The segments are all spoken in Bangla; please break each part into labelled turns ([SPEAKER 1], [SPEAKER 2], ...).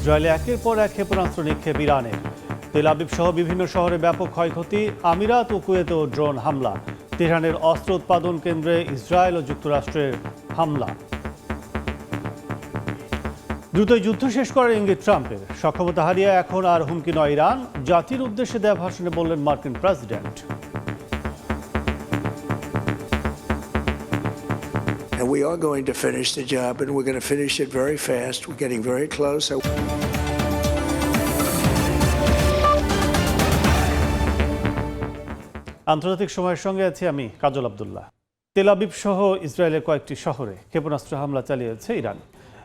[SPEAKER 1] ইসরায়েলে একের পর এক ক্ষেপণাস্ত্র নিক্ষেপ ইরানের। তেল আবিব সহ বিভিন্ন শহরে ব্যাপক ক্ষয়ক্ষতি, আমিরাত ও কুয়েতেও ড্রোন হামলা। তেহরানের অস্ত্র উৎপাদন কেন্দ্রে ইসরায়েল ও যুক্তরাষ্ট্রের হামলা। দ্রুতই যুদ্ধ শেষ করার ইঙ্গিত ট্রাম্পের। সক্ষমতা হারিয়ে এখন আর হুমকি নয় ইরান, জাতির উদ্দেশ্যে দেয়া ভাষণে বললেন মার্কিন president.
[SPEAKER 2] And we are going to finish the job, and we're going to finish it very fast. We're getting very close.
[SPEAKER 1] আন্তর্জাতিক সময়ের সঙ্গে আছি আমি কাজল আব্দুল্লাহ। তেল আবিব সহ ইসরায়েলের কয়েকটি শহরে ক্ষেপণাস্ত্র হামলা চালিয়েছে ইরান।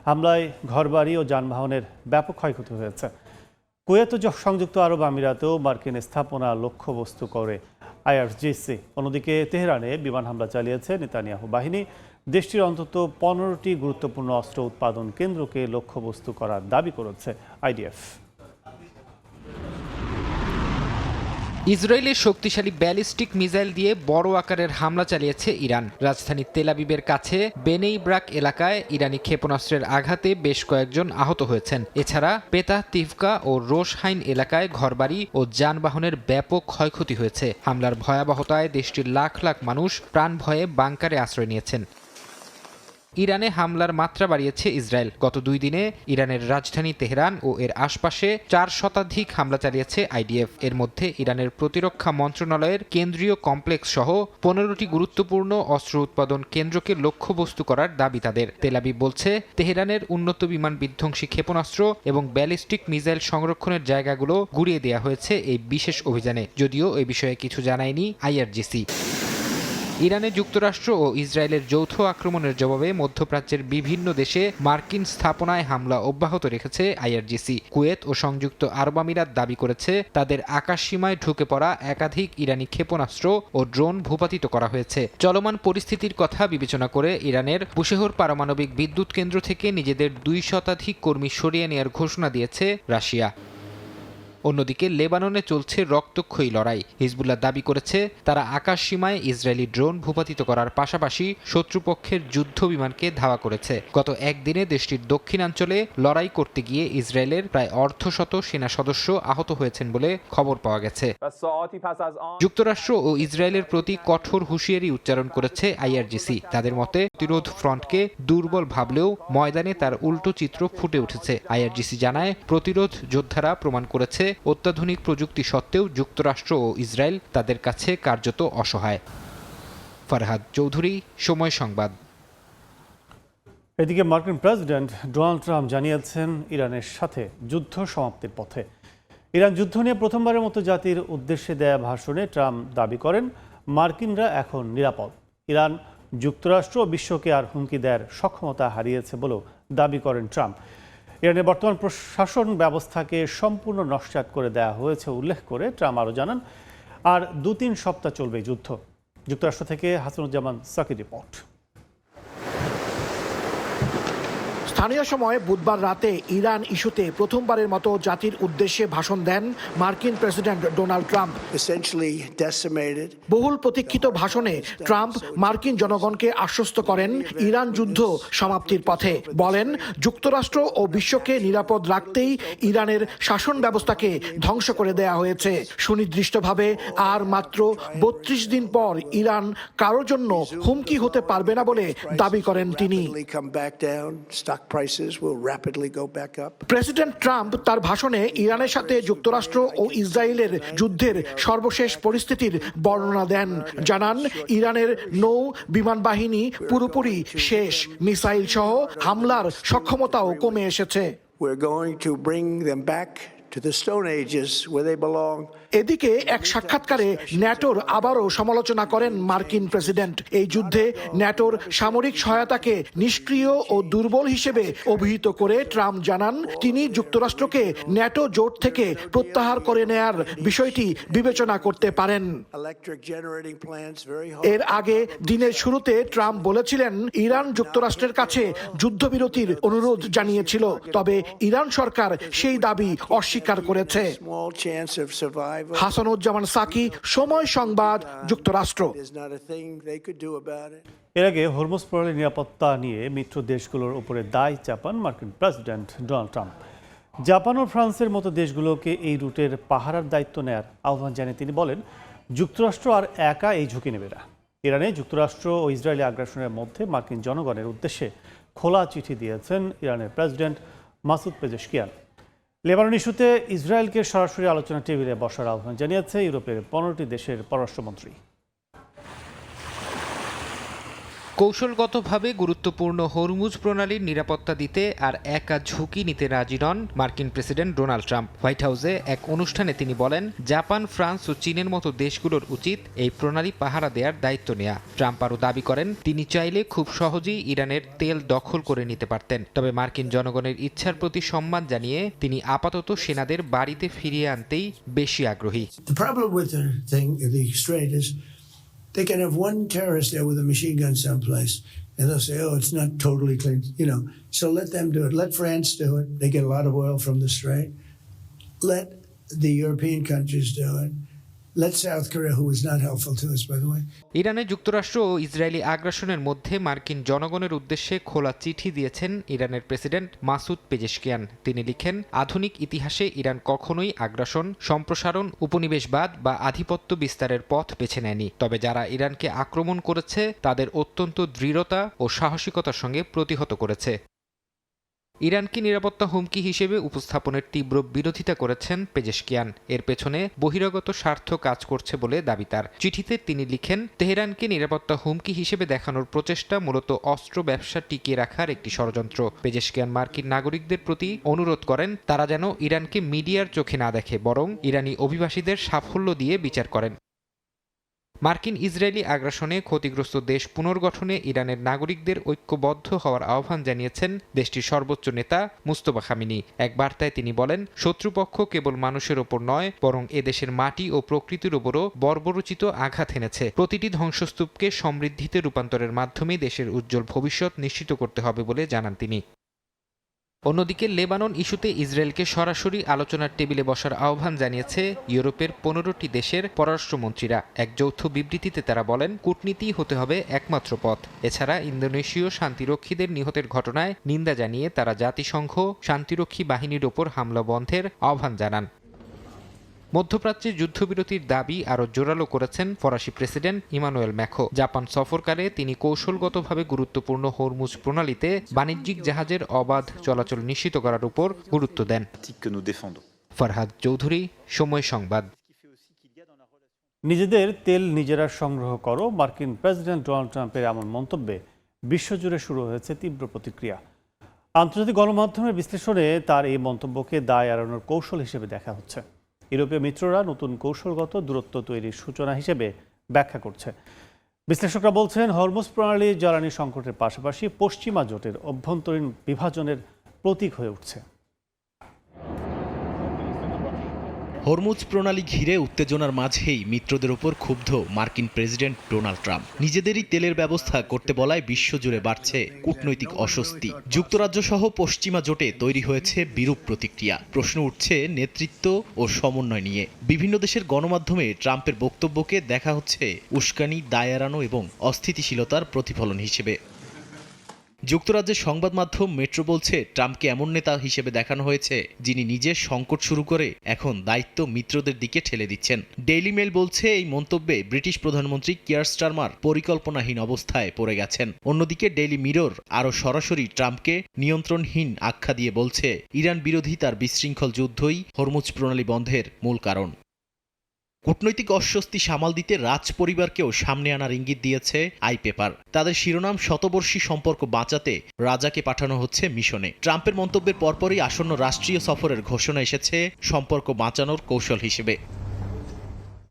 [SPEAKER 1] হামলায় ঘরবাড়ি ও যানবাহনের ব্যাপক ক্ষয়ক্ষতি হয়েছে। কুয়েত ও সংযুক্ত আরব আমিরাতেও মার্কিন স্থাপনা লক্ষ্যবস্তু করে আইআরজিসি। অন্যদিকে তেহরানে বিমান হামলা চালিয়েছে নেতানিয়াহু বাহিনী। দেশটির অন্তত 15টি গুরুত্বপূর্ণ অস্ত্র উৎপাদন কেন্দ্রকে লক্ষ্যবস্তু করার দাবি করেছে আইডিএফ।
[SPEAKER 3] ইসরায়েলের শক্তিশালী ব্যালিস্টিক মিসাইল দিয়ে বড় আকারের হামলা চালিয়েছে ইরান। রাজধানী তেল আবিবের কাছে বেনেই ব্রাক এলাকায় ইরানি ক্ষেপণাস্ত্রের আঘাতে বেশ কয়েকজন আহত হয়েছেন। এছাড়া পেতাহ তিভকা ও রোশহাইন এলাকায় ঘরবাড়ি ও যানবাহনের ব্যাপক ক্ষয়ক্ষতি হয়েছে। হামলার ভয়াবহতায় দেশটির লাখ লাখ মানুষ প্রাণ ভয়ে বাংকারে আশ্রয় নিয়েছেন। ইরানে হামলার মাত্রা বাড়িয়েছে ইসরায়েল। গত 2 দিনে ইরানের রাজধানী তেহরান ও এর আশপাশে 4 শতাধিক হামলা চালিয়েছে আইডিএফ। এর মধ্যে ইরানের প্রতিরক্ষা মন্ত্রণালয়ের কেন্দ্রীয় কমপ্লেক্স সহ 15টি গুরুত্বপূর্ণ অস্ত্র উৎপাদন কেন্দ্রকে লক্ষ্যবস্তু করার দাবি তাদের। তেল আবিব বলছে, তেহরানের উন্নত বিমান বিধ্বংসী ক্ষেপণাস্ত্র এবং ব্যালিস্টিক মিসাইল সংরক্ষণের জায়গাগুলো গুড়িয়ে দেওয়া হয়েছে এই বিশেষ অভিযানে, যদিও এ বিষয়ে কিছু জানায়নি আইআরজিসি। ইরানে যুক্তরাষ্ট্র ও ইসরায়েলের যৌথ আক্রমণের জবাবে মধ্যপ্রাচ্যের বিভিন্ন দেশে মার্কিন স্থাপনায় হামলা অব্যাহত রেখেছে আইআরজিসি। কুয়েত ও সংযুক্ত আরব আমিরাত দাবি করেছে তাদের আকাশসীমায় ঢুকে পড়া একাধিক ইরানি ক্ষেপণাস্ত্র ও ড্রোন ভূপাতিত করা হয়েছে। চলমান পরিস্থিতির কথা বিবেচনা করে ইরানের বুশেহর পারমাণবিক বিদ্যুৎ কেন্দ্র থেকে নিজেদের 2 শতাধিক কর্মী সরিয়ে নেওয়ার ঘোষণা দিয়েছে রাশিয়া। অন্যদিকে লেবাননে চলছে রক্তক্ষয়ী লড়াই। হিজবুল্লাহ দাবি করেছে তারা আকাশ সীমায় ইসরায়েলি ড্রোন ভূপাতিত করার পাশাপাশি শত্রুপক্ষের যুদ্ধ বিমানকে ধাওয়া করেছে। গত একদিনে দেশটির দক্ষিণাঞ্চলে লড়াই করতে গিয়ে ইসরায়েলের প্রায় অর্ধশত সেনা সদস্য আহত হয়েছেন বলে খবর পাওয়া গেছে। যুক্তরাষ্ট্র ও ইসরায়েলের প্রতি কঠোর হুঁশিয়ারি উচ্চারণ করেছে আইআরজিসি। তাদের মতে প্রতিরোধ ফ্রন্টকে দুর্বল ভাবলেও ময়দানে তার উল্টো চিত্র ফুটে উঠেছে। আইআরজিসি জানায়, প্রতিরোধ যোদ্ধারা প্রমাণ করেছে অত্যাধুনিক প্রযুক্তি সত্ত্বেও যুক্তরাষ্ট্র ও ইসরায়েল তাদের কাছে কার্যত অসহায়। ফারহাদ চৌধুরী, সময় সংবাদ।
[SPEAKER 1] এদিকে মার্কিন প্রেসিডেন্ট ডোনাল্ড ট্রাম্প জানিয়েছেন ইরানের সাথে যুদ্ধ সমাপ্তির পথে। ইরান যুদ্ধ নিয়ে প্রথমবারের মতো জাতির উদ্দেশ্যে দেয়া ভাষণে ট্রাম্প দাবি করেন মার্কিনরা এখন নিরাপদ। ইরান যুক্তরাষ্ট্র ও বিশ্বকে আর হুমকি দেওয়ার সক্ষমতা হারিয়েছে বলেও দাবি করেন ট্রাম্প। ইরানের বর্তমান প্রশাসন ব্যবস্থাকে সম্পূর্ণ নস্যাৎ করে দেওয়া হয়েছে উল্লেখ করে ট্রাম্প আরও জানান, আর 2-3 সপ্তাহ চলবে যুদ্ধ। যুক্তরাষ্ট্র থেকে হাসানুজ্জামান সাকির রিপোর্ট।
[SPEAKER 4] স্থানীয় সময় বুধবার রাতে ইরান ইস্যুতে প্রথমবারের মতো জাতির উদ্দেশ্যে ভাষণ দেন মার্কিন প্রেসিডেন্ট ডোনাল্ড ট্রাম্প। বহুল প্রতীক্ষিত ভাষণে ট্রাম্প মার্কিন জনগণকে আশ্বস্ত করেন ইরান যুদ্ধ সমাপ্তির পথে। বলেন, যুক্তরাষ্ট্র ও বিশ্বকে নিরাপদ রাখতেই ইরানের শাসন ব্যবস্থাকে ধ্বংস করে দেয়া হয়েছে। সুনির্দিষ্টভাবে আর মাত্র 32 দিন পর ইরান কারোর জন্য হুমকি হতে পারবে না বলে দাবি করেন তিনি। প্রেসিডেন্ট ট্রাম্প তার ভাষণে ইরানের সাথে যুক্তরাষ্ট্র ও ইসরায়েলের যুদ্ধের সর্বশেষ পরিস্থিতির বর্ণনা দেন। জানান, ইরানের নৌ বিমান বাহিনী পুরোপুরি শেষ, মিসাইল সহ হামলার সক্ষমতাও কমে এসেছে। এদিকে এক সাক্ষাৎকারে ন্যাটোর আবারও সমালোচনা করেন মার্কিন প্রেসিডেন্ট। এই যুদ্ধে ন্যাটোর সামরিক সহায়তাকে নিষ্ক্রিয় ও দুর্বল হিসেবে অভিহিত করে ট্রাম্প জানান, তিনি যুক্তরাষ্ট্রকে ন্যাটো জোট থেকে প্রত্যাহার করে নেয়ার বিষয়টি বিবেচনা করতে পারেন। এর আগে দিনের শুরুতে ট্রাম্প বলেছিলেন, ইরান যুক্তরাষ্ট্রের কাছে যুদ্ধবিরতির অনুরোধ জানিয়েছিল, তবে ইরান সরকার সেই দাবি অস্বীকার করেছে। হাসানুজ্জামান সাকি, সময় সংবাদ, যুক্তরাষ্ট্র।
[SPEAKER 1] এর আগে হরমুজ প্রণালীর নিরাপত্তা নিয়ে মিত্র দেশগুলোর উপরে দায় চাপান মার্কিন প্রেসিডেন্ট ডোনাল্ড ট্রাম্প। জাপান ও ফ্রান্সের মতো দেশগুলোকে এই রুটের পাহারার দায়িত্ব নেয়ার আহ্বান জানিয়ে তিনি বলেন, যুক্তরাষ্ট্র আর একা এই ঝুঁকি নেবে না। ইরানে যুক্তরাষ্ট্র ও ইসরায়েলি আগ্রাসনের মধ্যে মার্কিন জনগণের উদ্দেশ্যে খোলা চিঠি দিয়েছেন ইরানের প্রেসিডেন্ট মাসুদ পেজেশকিয়ান। লেবানন ইস্যুতে ইসরায়েলকে সরাসরি আলোচনা টেবিলে বসার আহ্বান জানিয়েছে ইউরোপের 15টি দেশের পররাষ্ট্রমন্ত্রী।
[SPEAKER 3] কৌশলগতভাবে গুরুত্বপূর্ণ হরমুজ প্রণালীর নিরাপত্তা দিতে আর একা ঝুঁকি নিতে রাজি নন মার্কিন প্রেসিডেন্ট ডোনাল্ড ট্রাম্প। হোয়াইট হাউসে এক অনুষ্ঠানে তিনি বলেন, জাপান, ফ্রান্স ও চীনের মতো দেশগুলোর উচিত এই প্রণালী পাহারা দেওয়ার দায়িত্ব নেওয়া। ট্রাম্প আরও দাবি করেন, তিনি চাইলে খুব সহজেই ইরানের তেল দখল করে নিতে পারতেন। তবে মার্কিন জনগণের ইচ্ছার প্রতি সম্মান জানিয়ে তিনি আপাতত সেনাদের বাড়িতে ফিরিয়ে আনতেই বেশি আগ্রহী।
[SPEAKER 2] They can have one terrorist there with a machine gun someplace, and they'll say, oh, it's not totally clean, So let them do it. Let France do it. They get a lot of oil from the Strait. Let the European countries do it. Let South Korea, who is not helpful to us, by the way.
[SPEAKER 3] ইরানে যুক্তরাষ্ট্র ও ইসরায়েলি আগ্রাসনের মধ্যে মার্কিন জনগণের উদ্দেশ্যে খোলা চিঠি দিয়েছেন ইরানের প্রেসিডেন্ট মাসুদ পেজেশকিয়ান। তিনি লিখেন, আধুনিক ইতিহাসে ইরান কখনোই আগ্রাসন, সম্প্রসারণ, উপনিবেশবাদ বা আধিপত্য বিস্তারের পথ বেছে নেয়নি। তবে যারা ইরানকে আক্রমণ করেছে তাদের অত্যন্ত দৃঢ়তা ও সাহসিকতার সঙ্গে প্রতিহত করেছে। ইরানকে নিরাপত্তা হুমকি হিসেবে উপস্থাপনের তীব্র বিরোধিতা করেছেন পেজেশকিয়ান। এর পেছনে বহিরাগত স্বার্থ কাজ করছে বলে দাবি তার। চিঠিতে তিনি লিখেন, তেহরানকে নিরাপত্তা হুমকি হিসেবে দেখানোর প্রচেষ্টা মূলত অস্ত্র ব্যবসা টিকিয়ে রাখার একটি ষড়যন্ত্র। পেজেশকিয়ান মার্কিন নাগরিকদের প্রতি অনুরোধ করেন, তারা যেন ইরানকে মিডিয়ার চোখে না দেখে, বরং ইরানি অভিবাসীদের সাফল্য দিয়ে বিচার করেন। মার্কিন ইসরায়েলি আগ্রাসনে ক্ষতিগ্রস্ত দেশ পুনর্গঠনে ইরানের নাগরিকদের ঐক্যবদ্ধ হওয়ার আহ্বান জানিয়েছেন দেশটির সর্বোচ্চ নেতা মুস্তফা খামেনি। এক বার্তায় তিনি বলেন, শত্রুপক্ষ কেবল মানুষের ওপর নয়, বরং এদেশের মাটি ও প্রকৃতির ওপরও বর্বরোচিত আঘাত হেনেছে। প্রতিটি ধ্বংসস্তূপকে সমৃদ্ধিতে রূপান্তরের মাধ্যমে দেশের উজ্জ্বল ভবিষ্যৎ নিশ্চিত করতে হবে বলে জানান তিনি। অন্যদিকে লেবানন ইস্যুতে ইসরায়েলকে সরাসরি আলোচনার টেবিলে বসার আহ্বান জানিয়েছে ইউরোপের 15টি দেশের পররাষ্ট্রমন্ত্রীরা। এক যৌথ বিবৃতিতে তারা বলেন, কূটনীতিই হতে হবে একমাত্র পথ। এছাড়া ইন্দোনেশীয় শান্তিরক্ষীদের নিহতের ঘটনায় নিন্দা জানিয়ে তারা জাতিসংঘ শান্তিরক্ষী বাহিনীর ওপর হামলা বন্ধের আহ্বান জানান। মধ্যপ্রাচ্যে যুদ্ধবিরতির দাবি আরও জোরালো করেছেন ফরাসি প্রেসিডেন্ট ইমানুয়েল ম্যাখো। জাপান সফরকালে তিনি কৌশলগতভাবে গুরুত্বপূর্ণ হরমুজ প্রণালীতে বাণিজ্যিক জাহাজের অবাধ চলাচল নিশ্চিত করার উপর গুরুত্ব দেন। ফরহাদ চৌধুরী, সময় সংবাদ।
[SPEAKER 1] নিজেদের তেল নিজেরা সংগ্রহ করো, মার্কিন প্রেসিডেন্ট ডোনাল্ড ট্রাম্পের এমন মন্তব্যে বিশ্বজুড়ে শুরু হয়েছে তীব্র প্রতিক্রিয়া। আন্তর্জাতিক গণমাধ্যমের বিশ্লেষণে তার এই মন্তব্যকে দায় এড়ানোর কৌশল হিসেবে দেখা হচ্ছে। ইউরোপীয় মিত্ররা নতুন কৌশলগত দূরত্ব তৈরির সূচনা হিসেবে ব্যাখ্যা করছে। বিশ্লেষকরা বলছেন, হরমুজ প্রণালী জ্বালানি সংকটের পাশাপাশি পশ্চিমা জোটের অভ্যন্তরীণ বিভাজনের প্রতীক হয়ে উঠছে।
[SPEAKER 5] হরমুজ প্রণালী ঘিরে উত্তেজনার মাঝেই মিত্রদের ওপর ক্ষুব্ধ মার্কিন প্রেসিডেন্ট ডোনাল্ড ট্রাম্প। নিজেদেরই তেলের ব্যবস্থা করতে বলায় বিশ্বজুড়ে বাড়ছে কূটনৈতিক অস্বস্তি। যুক্তরাজ্য সহ পশ্চিমা জোটে তৈরি হয়েছে বিরূপ প্রতিক্রিয়া। প্রশ্ন উঠছে নেতৃত্ব ও সমন্বয় নিয়ে। বিভিন্ন দেশের গণমাধ্যমে ট্রাম্পের বক্তব্যকে দেখা হচ্ছে উস্কানি, দায় এড়ানো এবং অস্থিতিশীলতার প্রতিফলন হিসেবে। যুক্তরাজ্যের সংবাদ মাধ্যম মেট্রো বলছে, ট্রাম্পকে এমন নেতা হিসেবে দেখানো হয়েছে যিনি নিজের সংকট শুরু করে এখন দায়িত্ব মিত্রদের দিকে ঠেলে দিচ্ছেন। ডেইলি মেল বলছে, এই মন্তব্যে ব্রিটিশ প্রধানমন্ত্রী কিয়ার স্টারমার পরিকল্পনাহীন অবস্থায় পড়ে গেছেন। অন্যদিকে ডেইলি মিরর আরও সরাসরি ট্রাম্পকে নিয়ন্ত্রণহীন আখ্যা দিয়ে বলছে, ইরান বিরোধী তার বিশৃঙ্খল যুদ্ধই হরমুজ প্রণালী বন্ধের মূল কারণ। কূটনৈতিক অস্বস্তি সামাল দিতে রাজ পরিবারকেও সামনে আনার ইঙ্গিত দিয়েছে আই পেপার। তাদের শিরোনাম, শতবর্ষী সম্পর্ক বাঁচাতে রাজাকে পাঠানো হচ্ছে মিশনে। ট্রাম্পের মন্তব্যের পরপরই আসন্ন রাষ্ট্রীয় সফরের ঘোষণা এসেছে সম্পর্ক বাঁচানোর কৌশল হিসেবে।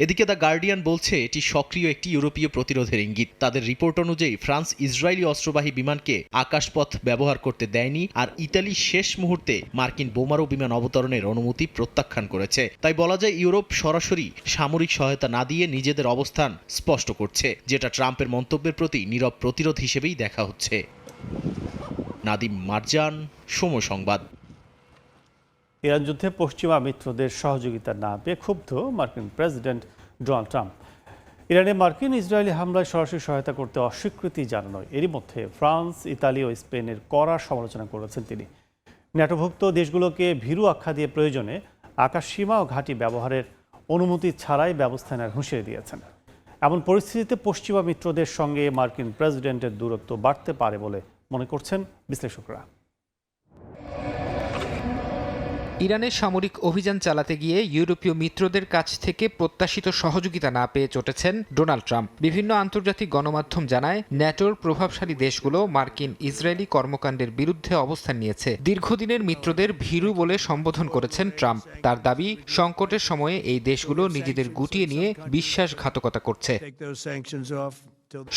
[SPEAKER 5] এদিকে দ্য গার্ডিয়ান বলছে, এটি সক্রিয় একটি ইউরোপীয় প্রতিরোধের ইঙ্গিত। তাদের রিপোর্ট অনুযায়ী ফ্রান্স ইসরায়েলি অস্ত্রবাহী বিমানকে আকাশপথ ব্যবহার করতে দেয়নি, আর ইতালি শেষ মুহূর্তে মার্কিন বোমারু বিমান অবতরণের অনুমতি প্রত্যাখ্যান করেছে। তাই বলা যায়, ইউরোপ সরাসরি সামরিক সহায়তা না দিয়ে নিজেদের অবস্থান স্পষ্ট করছে, যেটা ট্রাম্পের মন্তব্যের প্রতি নীরব প্রতিরোধ হিসেবেই দেখা হচ্ছে। নাদিম মারজান, সময় সংবাদ।
[SPEAKER 1] ইরান যুদ্ধে পশ্চিমা মিত্রদের সহযোগিতা না পেয়ে ক্ষুব্ধ মার্কিন প্রেসিডেন্ট ডোনাল্ড ট্রাম্প। ইরানে মার্কিন ইসরায়েলি হামলায় সরাসরি সহায়তা করতে অস্বীকৃতি জানানোয় এরই মধ্যে ফ্রান্স, ইতালি ও স্পেনের কড়া সমালোচনা করেছেন তিনি। ন্যাটোভুক্ত দেশগুলোকে ভীরু আখ্যা দিয়ে প্রয়োজনে আকাশসীমা ও ঘাঁটি ব্যবহারের অনুমতি ছাড়াই ব্যবস্থা নেওয়ার হুঁশিয়ারি দিয়েছেন। এমন পরিস্থিতিতে পশ্চিমা মিত্রদের সঙ্গে মার্কিন প্রেসিডেন্টের দূরত্ব বাড়তে পারে বলে মনে করছেন বিশ্লেষকরা।
[SPEAKER 3] ইরানের সামরিক অভিযান চালাতে গিয়ে ইউরোপীয় মিত্রদের কাছ থেকে প্রত্যাশিত সহযোগিতা না পেয়ে চটেছেন ডোনাল্ড ট্রাম্প। বিভিন্ন আন্তর্জাতিক গণমাধ্যম জানায়, ন্যাটোর প্রভাবশালী দেশগুলো মার্কিন ইসরায়েলি কর্মকাণ্ডের বিরুদ্ধে অবস্থান নিয়েছে। দীর্ঘদিনের মিত্রদের ভীরু বলে সম্বোধন করেছেন ট্রাম্প। তার দাবি, সংকটের সময়ে এই দেশগুলো নিজেদের গুটিয়ে নিয়ে বিশ্বাসঘাতকতা করছে।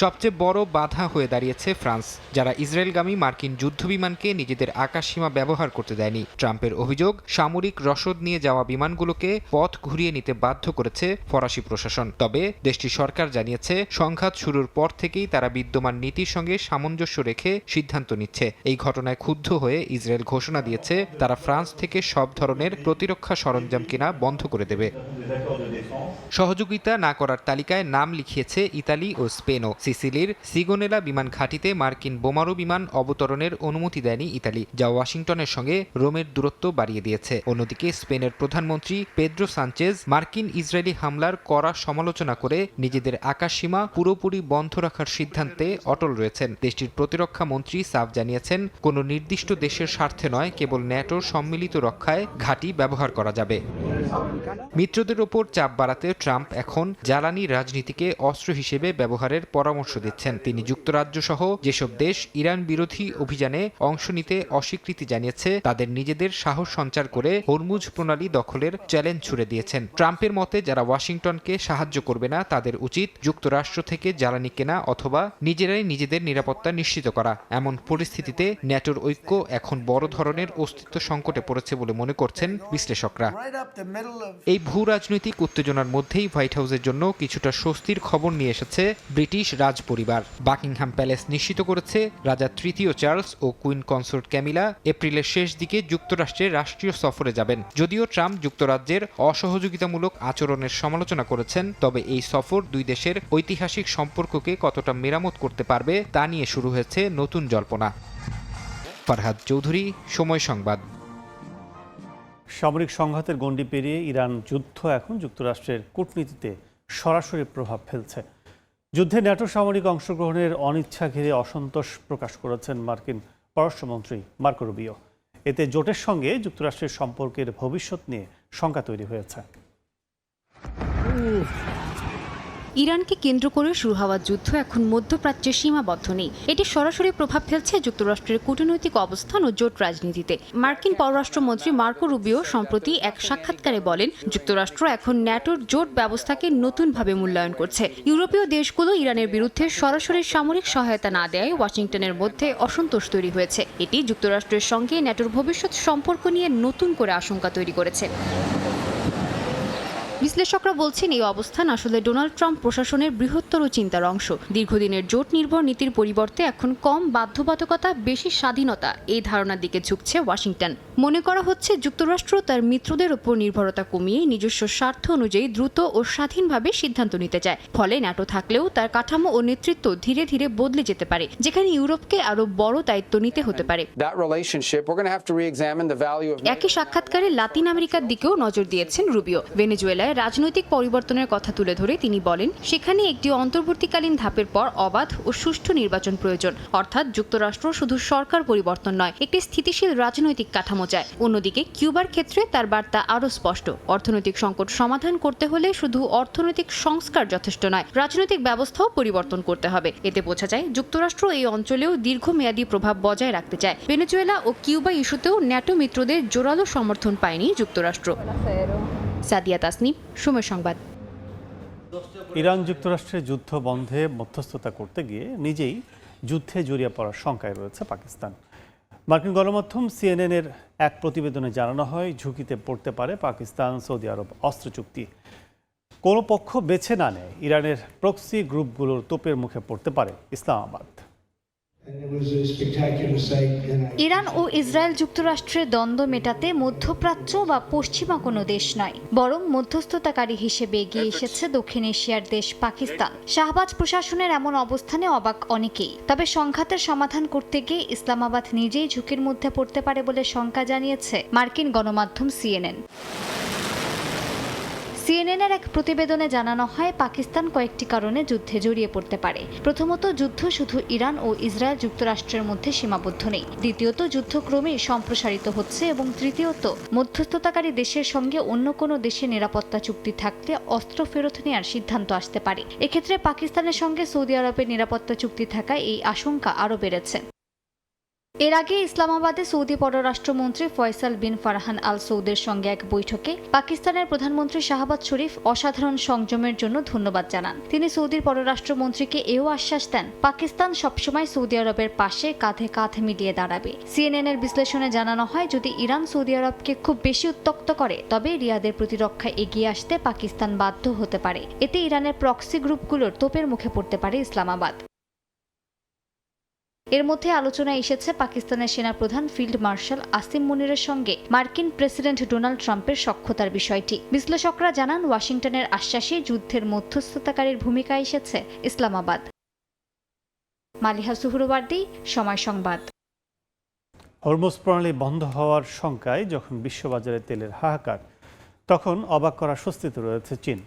[SPEAKER 3] সবচেয়ে বড় বাধা হয়ে দাঁড়িয়েছে ফ্রান্স, যারা ইসরায়েলগামী মার্কিন যুদ্ধবিমানকে নিজেদের আকাশসীমা ব্যবহার করতে দেয়নি। ট্রাম্পের অভিযোগ, সামরিক রসদ নিয়ে যাওয়া বিমানগুলোকে পথ ঘুরিয়ে নিতে বাধ্য করেছে ফরাসি প্রশাসন। তবে দেশটির সরকার জানিয়েছে, সংঘাত শুরুর পর থেকেই তারা বিদ্যমান নীতির সঙ্গে সামঞ্জস্য রেখে সিদ্ধান্ত নিচ্ছে। এই ঘটনায় ক্ষুব্ধ হয়ে ইসরায়েল ঘোষণা দিয়েছে, তারা ফ্রান্স থেকে সব ধরনের প্রতিরক্ষা সরঞ্জাম কেনা বন্ধ করে দেবে। সহযোগিতা না করার তালিকায় নাম লিখিয়েছে ইতালি ও স্পেন। সিসিলির সিগোনেলা বিমান ঘাঁটিতে মার্কিন বোমারু বিমান অবতরণের অনুমতি দেয়নি ইতালি, যা ওয়াশিংটনের সঙ্গে রোমের দূরত্ব বাড়িয়ে দিয়েছে। অন্যদিকে স্পেনের প্রধানমন্ত্রী পেদ্রো সানচেজ মার্কিন ইসরায়েলি হামলার কড়া সমালোচনা করে নিজেদের আকাশসীমা পুরোপুরি বন্ধ রাখার সিদ্ধান্তে অটল রয়েছেন। দেশটির প্রতিরক্ষা মন্ত্রী সাফ জানিয়েছেন, কোনো নির্দিষ্ট দেশের স্বার্থে নয়, কেবল ন্যাটোর সম্মিলিত রক্ষায় ঘাঁটি ব্যবহার করা যাবে। মিত্রদের ওপর চাপ বাড়াতে ট্রাম্প এখন জ্বালানি রাজনীতিকে অস্ত্র হিসেবে ব্যবহারের পরামর্শ দিচ্ছেন। তিনি যুক্তরাজ্য সহ যেসব দেশ ইরান বিরোধী অভিযানে অংশ নিতে অস্বীকৃতি জানিয়েছে, তাদের নিজেদের সাহস সঞ্চার করে হরমুজ প্রণালী দখলের চ্যালেঞ্জ ছুড়ে দিয়েছেন। ট্রাম্পের মতে, যারা ওয়াশিংটনকে সাহায্য করবে না, তাদের উচিত যুক্তরাষ্ট্র থেকে জ্বালানি কেনা অথবা নিজেরাই নিজেদের নিরাপত্তা নিশ্চিত করা। এমন পরিস্থিতিতে ন্যাটোর ঐক্য এখন বড় ধরনের অস্তিত্ব সংকটে পড়েছে বলে মনে করছেন বিশ্লেষকরা। এই ভূ রাজনৈতিক উত্তেজনার মধ্যেই হোয়াইট হাউসের জন্য কিছুটা স্বস্তির খবর নিয়ে এসেছে ব্রিটিশ রাজ পরিবার। বাকিংহাম প্যালেস নিশ্চিত করেছে, রাজা তৃতীয় চার্লস ও কুইন কনসোর্ট ক্যামিলা এপ্রিলের শেষ দিকে যুক্তরাষ্ট্রের রাষ্ট্রীয় সফরে যাবেন। যদিও ট্রাম্প যুক্তরাজ্যের অসহযোগিতামূলক আচরণের সমালোচনা করেছেন, তবে এই সফর দুই দেশের ঐতিহাসিক সম্পর্ককে কতটা মেরামত করতে পারবে তা নিয়ে শুরু হয়েছে নতুন জল্পনা। ফারহাদ চৌধুরী, সময় সংবাদ।
[SPEAKER 1] সামরিক সংঘাতের গণ্ডি পেরিয়ে ইরান যুদ্ধ এখন যুক্তরাষ্ট্রের কূটনীতিতে সরাসরি প্রভাব ফেলছে। যুদ্ধে ন্যাটো সামরিক অংশগ্রহণের অনিচ্ছা ঘিরে অসন্তোষ প্রকাশ করেছেন মার্কিন পররাষ্ট্রমন্ত্রী মার্কো রুবিও। এতে জোটের সঙ্গে যুক্তরাষ্ট্রের সম্পর্কের ভবিষ্যৎ নিয়ে শঙ্কা তৈরি হয়েছে।
[SPEAKER 6] ইরানকে কেন্দ্র করে শুরু হওয়া যুদ্ধ এখন মধ্যপ্রাচ্যে সীমাবদ্ধ নেই। এটি সরাসরি প্রভাব ফেলছে যুক্তরাষ্ট্রের কূটনৈতিক অবস্থান ও জোট রাজনীতিতে। মার্কিন পররাষ্ট্রমন্ত্রী মার্কো রুবিও সম্প্রতি এক সাক্ষাৎকারে বলেন, যুক্তরাষ্ট্র এখন ন্যাটোর জোট ব্যবস্থাকে নতুনভাবে মূল্যায়ন করছে। ইউরোপীয় দেশগুলো ইরানের বিরুদ্ধে সরাসরি সামরিক সহায়তা না দেয় ওয়াশিংটনের মধ্যে অসন্তোষ তৈরি হয়েছে। এটি যুক্তরাষ্ট্রের সঙ্গে ন্যাটোর ভবিষ্যৎ সম্পর্ক নিয়ে নতুন করে আশঙ্কা তৈরি করেছে। বিশ্লেষকরা বলছেন, এই অবস্থান আসলে ডোনাল্ড ট্রাম্প প্রশাসনের বৃহত্তর চিন্তার অংশ। দীর্ঘদিনের জোট নির্ভর নীতির পরিবর্তে এখন কম বাধ্যবাধকতা, বেশি স্বাধীনতা, এই ধারণার দিকে ঝুঁকছে ওয়াশিংটন। মনে করা হচ্ছে, যুক্তরাষ্ট্র তার মিত্রদের ওপর নির্ভরতা কমিয়ে নিজস্ব স্বার্থ অনুযায়ী দ্রুত ও স্বাধীনভাবে সিদ্ধান্ত নিতে চায়। ফলে ন্যাটো থাকলেও তার কাঠামো ও নেতৃত্ব ধীরে ধীরে বদলে যেতে পারে, যেখানে ইউরোপকে আরও বড় দায়িত্ব নিতে হতে পারে। একই সাক্ষাৎকারে লাতিন আমেরিকার দিকেও নজর দিয়েছেন রুবিও। ভেনেজুয়েলায় রাজনৈতিক পরিবর্তনের কথা তুলে ধরে তিনি বলেন, সেখানে একটি অন্তর্বর্তীকালীন ধাপের পর অবাধ ও সুষ্ঠু নির্বাচন প্রয়োজন। অর্থাৎ যুক্তরাষ্ট্র শুধু সরকার পরিবর্তন নয়, একটি স্থিতিশীল রাজনৈতিক কাঠামো চায়। অন্যদিকে কিউবার ক্ষেত্রে তার বার্তা আরও স্পষ্ট। অর্থনৈতিক সংকট সমাধান করতে হলে শুধু অর্থনৈতিক সংস্কার যথেষ্ট নয়, রাজনৈতিক ব্যবস্থাও পরিবর্তন করতে হবে। এতে বোঝা যায়, যুক্তরাষ্ট্র এই অঞ্চলেও দীর্ঘমেয়াদী প্রভাব বজায় রাখতে চায়। ভেনেজুয়েলা ও কিউবা ইস্যুতেও ন্যাটো মিত্রদের জোরালো সমর্থন পায়নি যুক্তরাষ্ট্র। সাদিয়া তাসনিম, সময় সংবাদ।
[SPEAKER 1] ইরান যুক্তরাষ্ট্রের যুদ্ধ বন্ধে মধ্যস্থতা করতে গিয়ে নিজেই যুদ্ধে জড়িয়ে পড়ার শঙ্কায় রয়েছে পাকিস্তান। মার্কিন গণমাধ্যম সিএনএন-এর এক প্রতিবেদনে জানানো হয়, ঝুঁকিতে পড়তে পারে পাকিস্তান সৌদি আরব অস্ত্র চুক্তি। কোনো পক্ষ বেছে না নেয় ইরানের প্রক্সি গ্রুপগুলোর তোপের মুখে পড়তে পারে ইসলামাবাদ।
[SPEAKER 7] ইরান ও ইসরায়েল যুক্তরাষ্ট্রের দ্বন্দ্ব মেটাতে মধ্যপ্রাচ্য বা পশ্চিমা কোনো দেশ নয়, বরং মধ্যস্থতাকারী হিসেবে এগিয়ে এসেছে দক্ষিণ এশিয়ার দেশ পাকিস্তান। শাহবাজ প্রশাসনের এমন অবস্থানে অবাক অনেকেই। তবে সংঘাতের সমাধান করতে গিয়ে ইসলামাবাদ নিজেই ঝুঁকির মধ্যে পড়তে পারে বলে শঙ্কা জানিয়েছে মার্কিন গণমাধ্যম সিএনএন। সিএনএনের এক প্রতিবেদনে জানানো হয়, পাকিস্তান কয়েকটি কারণে যুদ্ধে জড়িয়ে পড়তে পারে। প্রথমত, যুদ্ধ শুধু ইরান ও ইসরায়েল যুক্তরাষ্ট্রের মধ্যে সীমাবদ্ধ নেই। দ্বিতীয়ত, যুদ্ধ ক্রমেই সম্প্রসারিত হচ্ছে। এবং তৃতীয়ত, মধ্যস্থতাকারী দেশের সঙ্গে অন্য কোনো দেশের নিরাপত্তা চুক্তি থাকলে অস্ত্র ফেরত নেওয়ার সিদ্ধান্ত আসতে পারে। এক্ষেত্রে পাকিস্তানের সঙ্গে সৌদি আরবের নিরাপত্তা চুক্তি থাকায় এই আশঙ্কা আরও বেড়েছে। এর আগে ইসলামাবাদে সৌদি পররাষ্ট্রমন্ত্রী ফয়সাল বিন ফারহান আল সৌদের সঙ্গে এক বৈঠকে পাকিস্তানের প্রধানমন্ত্রী শাহবাজ শরীফ অসাধারণ সংযমের জন্য ধন্যবাদ জানান। তিনি সৌদির পররাষ্ট্রমন্ত্রীকে এও আশ্বাস দেন, পাকিস্তান সবসময় সৌদি আরবের পাশে কাঁধে কাঁধ মিলিয়ে দাঁড়াবে। সিএনএনের বিশ্লেষণে জানানো হয়, যদি ইরান সৌদি আরবকে খুব বেশি উত্ত্যক্ত করে, তবে রিয়াদের প্রতিরক্ষায় এগিয়ে আসতে পাকিস্তান বাধ্য হতে পারে। এতে ইরানের প্রক্সি গ্রুপগুলোর তোপের মুখে পড়তে পারে ইসলামাবাদ। এর মধ্যে আলোচনায় এসেছে পাকিস্তানের সেনাপ্রধান ফিল্ড মার্শাল আসিম মুনিরের সঙ্গে মার্কিন প্রেসিডেন্ট ডোনাল্ড ট্রাম্পের সখ্যতার বিষয়টি। বিশ্লেষকরা জানান, ওয়াশিংটনের আশ্বাসে যুদ্ধের মধ্যস্থতাকারীর ভূমিকা এসেছে ইসলামাবাদ। মালিহা সুহরওয়ার্দী, সময় সংবাদ।
[SPEAKER 1] হরমুজ প্রণালী বন্ধ হওয়ার শঙ্কায় যখন বিশ্ববাজারে তেলের হাহাকার, তখন অবাক করা স্বস্তিতে রয়েছে চীন।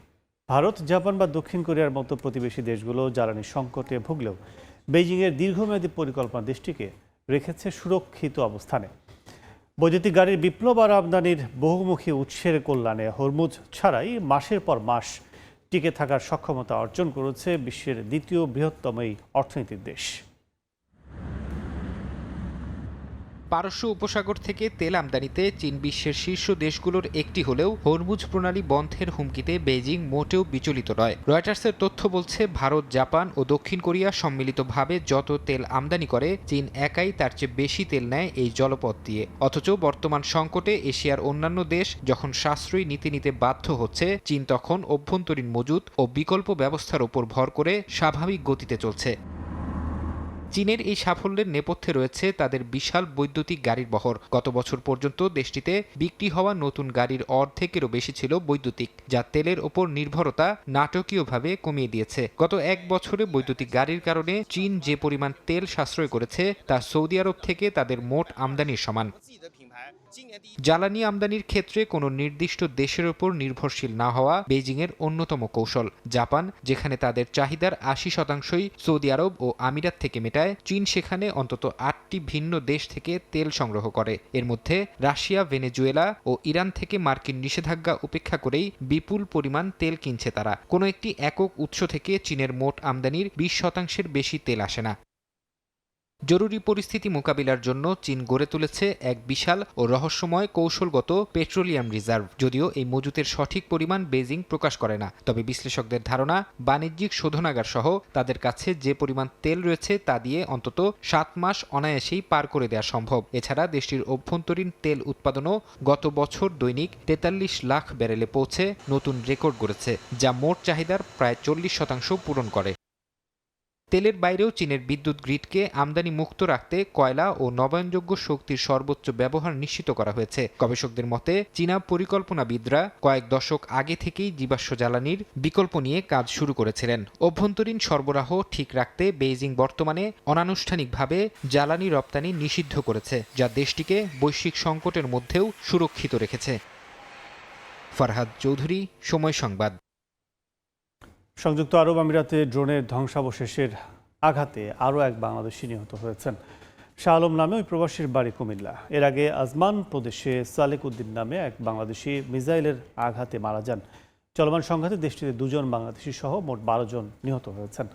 [SPEAKER 1] ভারত, জাপান বা দক্ষিণ কোরিয়ার মতো প্রতিবেশী দেশগুলো জ্বালানি সংকটে ভুগলেও বেইজিংয়ের দীর্ঘমেয়াদী পরিকল্পনা দেশটিকে রেখেছে সুরক্ষিত অবস্থানে। বৈদ্যুতিক গাড়ির বিপ্লব আর আমদানির বহুমুখী উৎসের কল্যাণে হরমুজ ছাড়াই মাসের পর মাস টিকে থাকার সক্ষমতা অর্জন করেছে বিশ্বের দ্বিতীয় বৃহত্তম এই অর্থনীতির দেশ।
[SPEAKER 3] পারস্য উপসাগর থেকে তেল আমদানিতে চীন বিশ্বের শীর্ষ দেশগুলোর একটি হলেও হরমুজ প্রণালী বন্ধের হুমকিতে বেইজিং মোটেও বিচলিত নয়। রয়টার্সের তথ্য বলছে, ভারত, জাপান ও দক্ষিণ কোরিয়া সম্মিলিতভাবে যত তেল আমদানি করে, চীন একাই তার চেয়ে বেশি তেল নেয় এই জলপথ দিয়ে। অথচ বর্তমান সংকটে এশিয়ার অন্যান্য দেশ যখন সাশ্রয়ী নীতি নিতে বাধ্য হচ্ছে, চীন তখন অভ্যন্তরীণ মজুত ও বিকল্প ব্যবস্থার উপর ভর করে স্বাভাবিক গতিতে চলছে। চীনের এই সাফল্যের নেপথ্যে রয়েছে তাদের বিশাল বৈদ্যুতিক গাড়ির বহর। গত বছর পর্যন্ত দেশটিতে বিক্রি হওয়া নতুন গাড়ির অর্ধেকেরও বেশি ছিল বৈদ্যুতিক, যা তেলের ওপর নির্ভরতা নাটকীয়ভাবে কমিয়ে দিয়েছে। গত এক বছরে বৈদ্যুতিক গাড়ির কারণে চীন যে পরিমাণ তেল সাশ্রয় করেছে, তা সৌদি আরব থেকে তাদের মোট আমদানির সমান। জ্বালানি আমদানির ক্ষেত্রে কোনো নির্দিষ্ট দেশের ওপর নির্ভরশীল না হওয়া বেইজিংয়ের অন্যতম কৌশল। জাপান, যেখানে তাদের চাহিদার ৮০% সৌদি আরব ও আমিরাত থেকে মেটায়, চীন সেখানে অন্তত ৮টি ভিন্ন দেশ থেকে তেল সংগ্রহ করে। এর মধ্যে রাশিয়া, ভেনেজুয়েলা ও ইরান থেকে মার্কিন নিষেধাজ্ঞা উপেক্ষা করেই বিপুল পরিমাণ তেল কিনছে তারা। কোনো একটি একক উৎস থেকে চীনের মোট আমদানির ২০% বেশি তেল আসে না। জরুরি পরিস্থিতি মোকাবিলার জন্য চীন গড়ে তুলেছে এক বিশাল ও রহস্যময় কৌশলগত পেট্রোলিয়াম রিজার্ভ। যদিও এই মজুতের সঠিক পরিমাণ বেইজিং প্রকাশ করে না, তবে বিশ্লেষকদের ধারণা, বাণিজ্যিক শোধনাগার সহ তাদের কাছে যে পরিমাণ তেল রয়েছে তা দিয়ে অন্তত ৭ মাস অনায়াসেই পার করে দেওয়া সম্ভব। এছাড়া দেশটির অভ্যন্তরীণ তেল উৎপাদনও গত বছর দৈনিক ৪৩ লাখ ব্যারেলে পৌঁছে নতুন রেকর্ড গড়েছে, যা মোট চাহিদার প্রায় ৪০% পূরণ করে। তেলের বাইরেও চীনের বিদ্যুৎ গ্রিডকে আমদানি মুক্ত রাখতে কয়লা ও নবায়নযোগ্য শক্তির সর্বোচ্চ ব্যবহার নিশ্চিত করা হয়েছে। গবেষকদের মতে, চীনা পরিকল্পনাবিদরা কয়েক দশক আগে থেকেই জীবাশ্ম জ্বালানির বিকল্প নিয়ে কাজ শুরু করেছিলেন। অভ্যন্তরীণ সরবরাহ ঠিক রাখতে বেইজিং বর্তমানে অনানুষ্ঠানিকভাবে জ্বালানি রপ্তানি নিষিদ্ধ করেছে, যা দেশটিকে বৈশ্বিক সংকটের মধ্যেও সুরক্ষিত রেখেছে। ফারহাদ চৌধুরী, সময় সংবাদ।
[SPEAKER 1] সংযুক্ত আরব আমিরাতে ড্রোনের ধ্বংসাবশেষের আঘাতে আরও এক বাংলাদেশি নিহত হয়েছেন। শাহ আলম নামে ওই প্রবাসীর বাড়ি কুমিল্লা। এর আগে আজমান প্রদেশে সালেক উদ্দিন নামে এক বাংলাদেশি মিসাইলের আঘাতে মারা যান। চলমান সংঘাতে দেশটিতে ২ জন বাংলাদেশি সহ মোট ১২ জন নিহত হয়েছেন।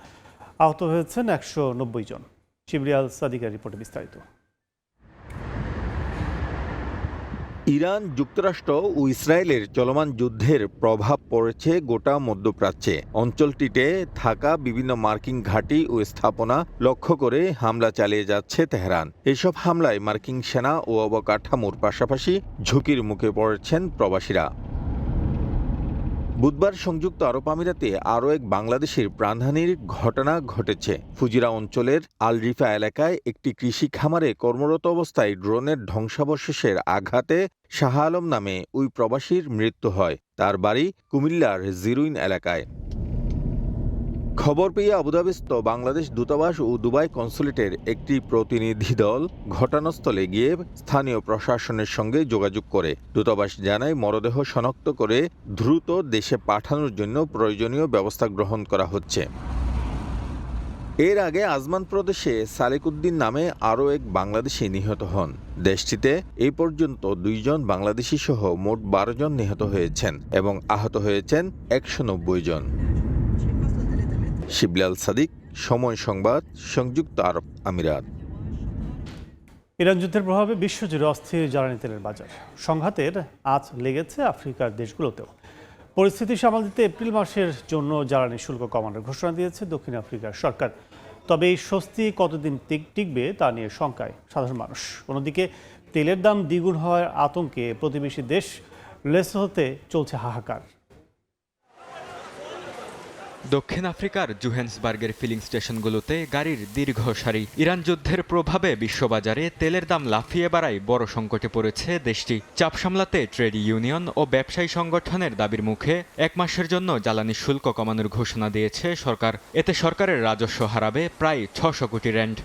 [SPEAKER 1] আহত হয়েছেন ১৯০ জন। শিবরিয়াল সাদিকের রিপোর্টে বিস্তারিত।
[SPEAKER 8] ইরান, যুক্তরাষ্ট্র ও ইসরায়েলের চলমান যুদ্ধের প্রভাব পড়েছে গোটা মধ্যপ্রাচ্যে। অঞ্চলটিতে থাকা বিভিন্ন মার্কিন ঘাঁটি ও স্থাপনা লক্ষ্য করে হামলা চালিয়ে যাচ্ছে তেহরান। এসব হামলায় মার্কিন সেনা ও অবকাঠামোর পাশাপাশি ঝুঁকির মুখে পড়েছেন প্রবাসীরা। বুধবার সংযুক্ত আরব আমিরাতে আরও এক বাংলাদেশের প্রাণহানির ঘটনা ঘটেছে। ফুজিরা অঞ্চলের আল রিফা এলাকায় একটি কৃষি খামারে কর্মরত অবস্থায় ড্রোনের ধ্বংসাবশেষের আঘাতে শাহ আলম নামে ওই প্রবাসীর মৃত্যু হয়। তার বাড়ি কুমিল্লার জিরুইন এলাকায়। খবর পেয়ে আবুধাবিস্থ বাংলাদেশ দূতাবাস ও দুবাই কনসুলেটের একটি প্রতিনিধি দল ঘটনাস্থলে গিয়ে স্থানীয় প্রশাসনের সঙ্গে যোগাযোগ করে। দূতাবাস জানায় মরদেহ শনাক্ত করে দ্রুত দেশে পাঠানোর জন্য প্রয়োজনীয় ব্যবস্থা গ্রহণ করা হচ্ছে। এর আগে আজমান প্রদেশে সালেক উদ্দিন নামে আরও এক বাংলাদেশি নিহত হন। দেশটিতে এই পর্যন্ত 2 জন বাংলাদেশি সহ মোট 12 জন নিহত হয়েছেন এবং আহত হয়েছেন 190 জন। শিবলাল সাদিক, সময় সংবাদ, সংযুক্ত আরব আমিরাত।
[SPEAKER 1] ইরান যুদ্ধের প্রভাবে বিশ্বজুড়ে অস্থির জ্বালানি তেলের বাজার। সংঘাতের আঁচ লেগেছে আফ্রিকার দেশগুলোতেও। পরিস্থিতি সামাল দিতে এপ্রিল মাসের জন্য জ্বালানি শুল্ক কমানোর ঘোষণা দিয়েছে দক্ষিণ আফ্রিকার সরকার। তবে এই স্বস্তি কতদিন টিকবে তা নিয়ে শঙ্কায় সাধারণ মানুষ। অন্যদিকে তেলের দাম দ্বিগুণ হওয়ার আতঙ্কে প্রতিবেশী দেশ লেসোথোতে চলছে হাহাকার।
[SPEAKER 3] দক্ষিণ আফ্রিকার জোহেন্সবার্গের ফিলিং স্টেশনগুলোতে গাড়ির দীর্ঘ সারি। ইরান যুদ্ধের প্রভাবে বিশ্ববাজারে তেলের দাম লাফিয়ে বাড়ায় বড় সংকটে পড়েছে দেশটি। চাপ সামলাতে ট্রেড ইউনিয়ন ও ব্যবসায়ী সংগঠনের দাবির মুখে 1 মাসের জন্য জ্বালানি শুল্ক কমানোর ঘোষণা দিয়েছে সরকার। এতে সরকারের রাজস্ব হারাবে প্রায় 600 কোটি র্যান্ড।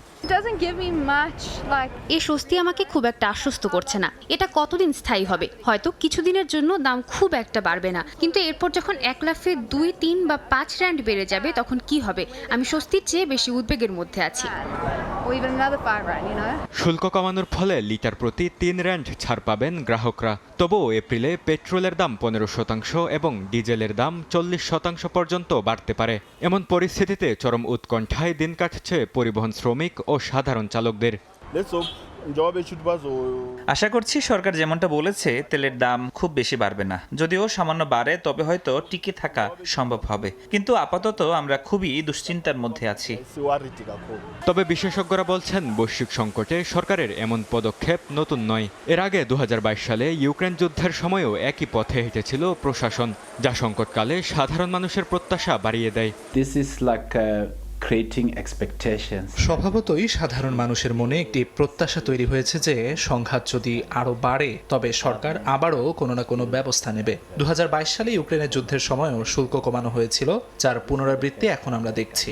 [SPEAKER 6] এই স্বস্তি আমাকে খুব একটা আশ্বস্ত করছে না। এটা কতদিন স্থায়ী হবে? হয়তো কিছুদিনের জন্য দাম খুব একটা বাড়বে না, কিন্তু এরপর যখন 1 লাফে 2, 3 বা 5 র্যান্ড বেড়ে যাবে তখন কি হবে? আমি স্বস্তির চেয়ে বেশি উদ্বেগের মধ্যে আছি।
[SPEAKER 3] শুল্ক কমানোর ফলে লিটার প্রতি 3 র্যান্ড ছাড় পাবেন গ্রাহকরা। তবুও এপ্রিলে পেট্রোলের দাম 15% এবং ডিজেলের দাম 40% পর্যন্ত বাড়তে পারে। এমন পরিস্থিতিতে চরম উৎকণ্ঠায় দিন কাটছে পরিবহন শ্রমিক ও সাধারণ চালকদের।
[SPEAKER 9] আশা করছি সরকার যেমনটা বলেছে তেলের দাম খুব বেশি বাড়বে না। যদিও সামান্য বাড়ে তবে হয়তো টিকে থাকা সম্ভব হবে, কিন্তু আপাতত আমরা খুবই দুশ্চিন্তার মধ্যে আছি।
[SPEAKER 3] তবে বিশেষজ্ঞরা বলছেন বৈশ্বিক সংকটে সরকারের এমন পদক্ষেপ নতুন নয়। এর আগে 2022 সালে ইউক্রেন যুদ্ধের সময়ও একই পথে হেঁটেছিল প্রশাসন, যা সংকটকালে সাধারণ মানুষের প্রত্যাশা বাড়িয়ে দেয়।
[SPEAKER 10] স্বভাবতই সাধারণ মানুষের মনে একটি প্রত্যাশা তৈরি হয়েছে যে সংঘাত যদি আরো বাড়ে তবে সরকার আবারও কোনো না কোনো ব্যবস্থা নেবে। 2022 সালে ইউক্রেনের যুদ্ধের সময়ও শুল্ক কমানো হয়েছিল, যার পুনরাবৃত্তি এখন আমরা দেখছি।